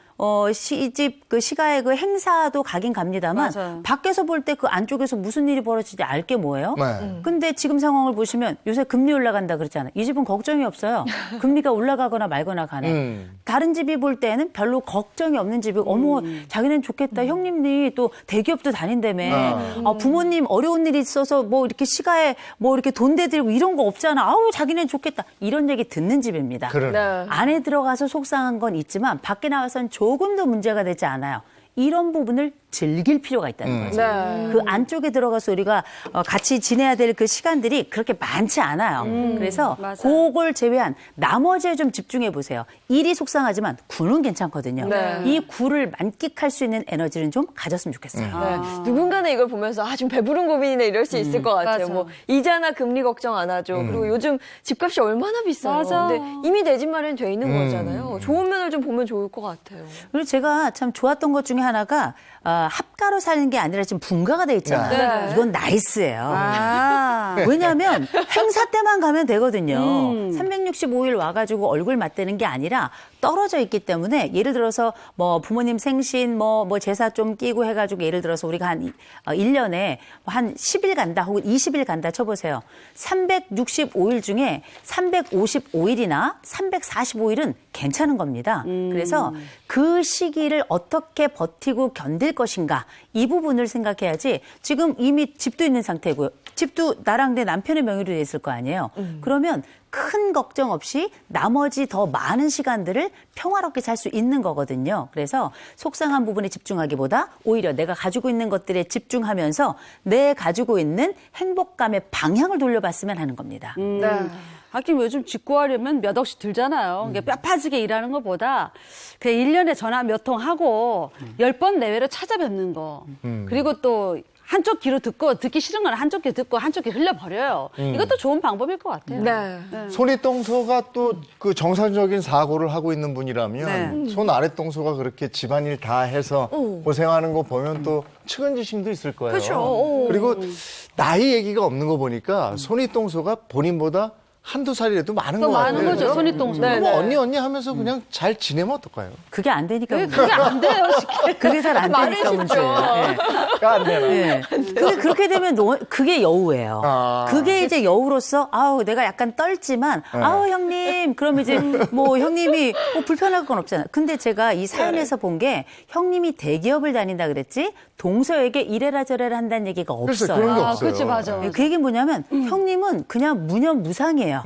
시집 그 시가의 그 행사도 가긴 갑니다만 맞아요. 밖에서 볼 때 그 안쪽에서 무슨 일이 벌어질지 알 게 뭐예요? 네. 근데 지금 상황을 보시면 요새 금리 올라간다 그랬잖아요. 이 집은 걱정이 없어요. 금리가 올라가거나 말거나 간에. 다른 집이 볼 때는 별로 걱정이 없는 집이고 어머 자기는 좋겠다. 형님이 또 대기업도 다닌다며. 부모님 어려운 일이 있어서 뭐 이렇게 시가에 뭐 이렇게 돈 대들고 이런 거 없잖아. 아우 자기는 좋겠다. 이런 얘기 듣는 집입니다. 그러네. 네. 안에 들어가서 속상한 건 있지만 밖에 나가서는 조금도 문제가 되지 않아요. 이런 부분을 즐길 필요가 있다는 거죠. 네. 그 안쪽에 들어가서 우리가 같이 지내야 될 그 시간들이 그렇게 많지 않아요. 그래서 맞아요. 그걸 제외한 나머지에 좀 집중해 보세요. 일이 속상하지만 구는 괜찮거든요. 네. 이 구를 만끽할 수 있는 에너지는 좀 가졌으면 좋겠어요. 네. 누군가는 이걸 보면서 좀 배부른 고민이네 이럴 수 있을 것 같아요. 맞아. 뭐 이자나 금리 걱정 안 하죠. 그리고 요즘 집값이 얼마나 비싸요. 맞아. 근데 이미 내 집 마련 돼 있는 거잖아요. 좋은 면을 좀 보면 좋을 것 같아요. 그리고 제가 참 좋았던 것 중에 하나가 합가로 사는 게 아니라 지금 분가가 돼 있잖아요. 네. 이건 나이스예요. 아. 왜냐하면 행사 때만 가면 되거든요. 365일 와가지고 얼굴 맞대는 게 아니라 떨어져 있기 때문에 예를 들어서 뭐 부모님 생신 뭐 제사 좀 끼고 해가지고 예를 들어서 우리가 한 1년에 한 10일 간다 혹은 20일 간다 쳐보세요. 365일 중에 355일이나 345일은 괜찮은 겁니다. 그래서 그 시기를 어떻게 버티고 견딜 것인가 이 부분을 생각해야지 지금 이미 집도 있는 상태고요. 집도 나랑 내 남편의 명의로 돼 있을 거 아니에요. 그러면 큰 걱정 없이 나머지 더 많은 시간들을 평화롭게 살 수 있는 거거든요. 그래서 속상한 부분에 집중하기보다 오히려 내가 가지고 있는 것들에 집중하면서 내 가지고 있는 행복감의 방향을 돌려봤으면 하는 겁니다. 네. 하긴 요즘 집 구하려면 몇 억씩 들잖아요. 그러니까 뼈 파지게 일하는 것보다 그냥 1년에 전화 몇 통 하고 10번 내외로 찾아뵙는 거. 그리고 또 한쪽 귀로 듣기 싫은 건 한쪽 귀 듣고 한쪽 귀 흘려버려요. 이것도 좋은 방법일 것 같아요. 네. 손윗동서가 또 그 정상적인 사고를 하고 있는 분이라면 네. 손 아랫동서가 그렇게 집안일 다 해서 고생하는 거 보면 또 측은지심도 있을 거예요. 그렇죠. 그리고 나이 얘기가 없는 거 보니까 손윗동서가 본인보다 한두 살이라도 많은 더 거 같아요. 많은 거죠, 손윗동서. 네, 뭐 네. 언니 하면서 그냥 잘 지내면 어떨까요? 그게 안 되니까 그게 안 돼요. 그게 잘 안 되니까 문제예요. 네. 안 되나? 네. 근데 그렇게 되면 그게 여우예요. 아. 그게 이제 여우로서 아우 내가 약간 떨지만 아우 형님 그럼 이제 뭐 형님이 뭐 불편할 건 없잖아요. 근데 제가 이 사연에서 본 게 형님이 대기업을 다닌다 그랬지 동서에게 이래라 저래라 한다는 얘기가 글쎄, 없어요. 그런 게 아, 없어요. 그렇지, 맞아. 그 얘기는 뭐냐면 형님은 그냥 무념무상이에요.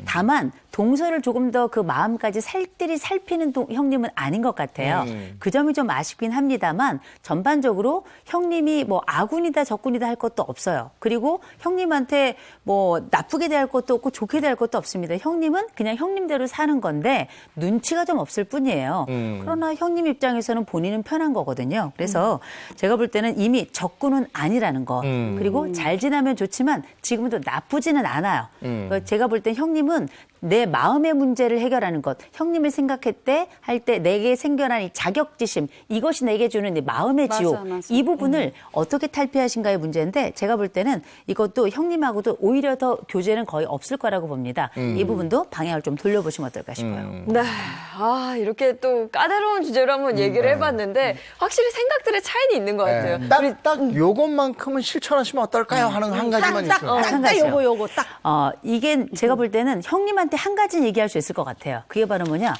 다만 동서를 조금 더 그 마음까지 살뜰히 살피는 형님은 아닌 것 같아요. 그 점이 좀 아쉽긴 합니다만 전반적으로 형님이 뭐 아군이다 적군이다 할 것도 없어요. 그리고 형님한테 뭐 나쁘게 대할 것도 없고 좋게 대할 것도 없습니다. 형님은 그냥 형님대로 사는 건데 눈치가 좀 없을 뿐이에요. 그러나 형님 입장에서는 본인은 편한 거거든요. 그래서 제가 볼 때는 이미 적군은 아니라는 거. 그리고 잘 지나면 좋지만 지금도 나쁘지는 않아요. 그러니까 제가 볼 땐 형님은 내 마음의 문제를 해결하는 것, 형님을 생각할 때 내게 생겨난 이 자격지심, 이것이 내게 주는 이 마음의 지옥, 맞아. 이 부분을 어떻게 탈피하신가의 문제인데 제가 볼 때는 이것도 형님하고도 오히려 더 교제는 거의 없을 거라고 봅니다. 이 부분도 방향을 좀 돌려보시면 어떨까 싶어요. 네. 아, 이렇게 또 까다로운 주제로 한번 얘기를 해봤는데 확실히 생각들의 차이는 있는 것 같아요. 딱 요것만큼은 실천하시면 어떨까요? 하는 한 가지만 있어요. 한 가지요. 요거 딱. 이게 제가 볼 때는 형님한테 한 가지는 얘기할 수 있을 것 같아요. 그게 바로 뭐냐?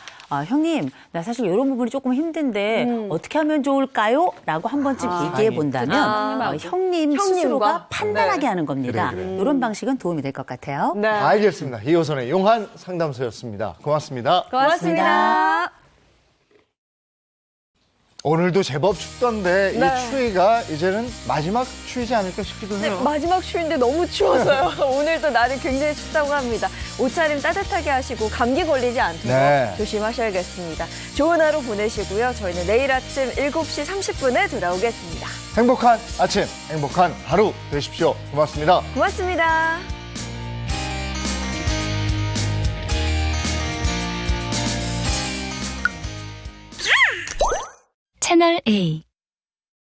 형님, 나 사실 이런 부분이 조금 힘든데 어떻게 하면 좋을까요? 라고 한 번쯤 얘기해 본다면 형님 스스로가 판단하게 하는 겁니다. 이런 방식은 도움이 될 것 같아요. 네. 알겠습니다. 이호선의 용한 상담소였습니다. 고맙습니다. 고맙습니다. 오늘도 제법 춥던데 네. 이 추위가 이제는 마지막 추위지 않을까 싶기도 네, 해요. 마지막 추위인데 너무 추워서요. 오늘도 날이 굉장히 춥다고 합니다. 옷차림 따뜻하게 하시고 감기 걸리지 않도록 네. 조심하셔야겠습니다. 좋은 하루 보내시고요. 저희는 내일 아침 7시 30분에 돌아오겠습니다. 행복한 아침, 행복한 하루 되십시오. 고맙습니다. 고맙습니다. 채널 A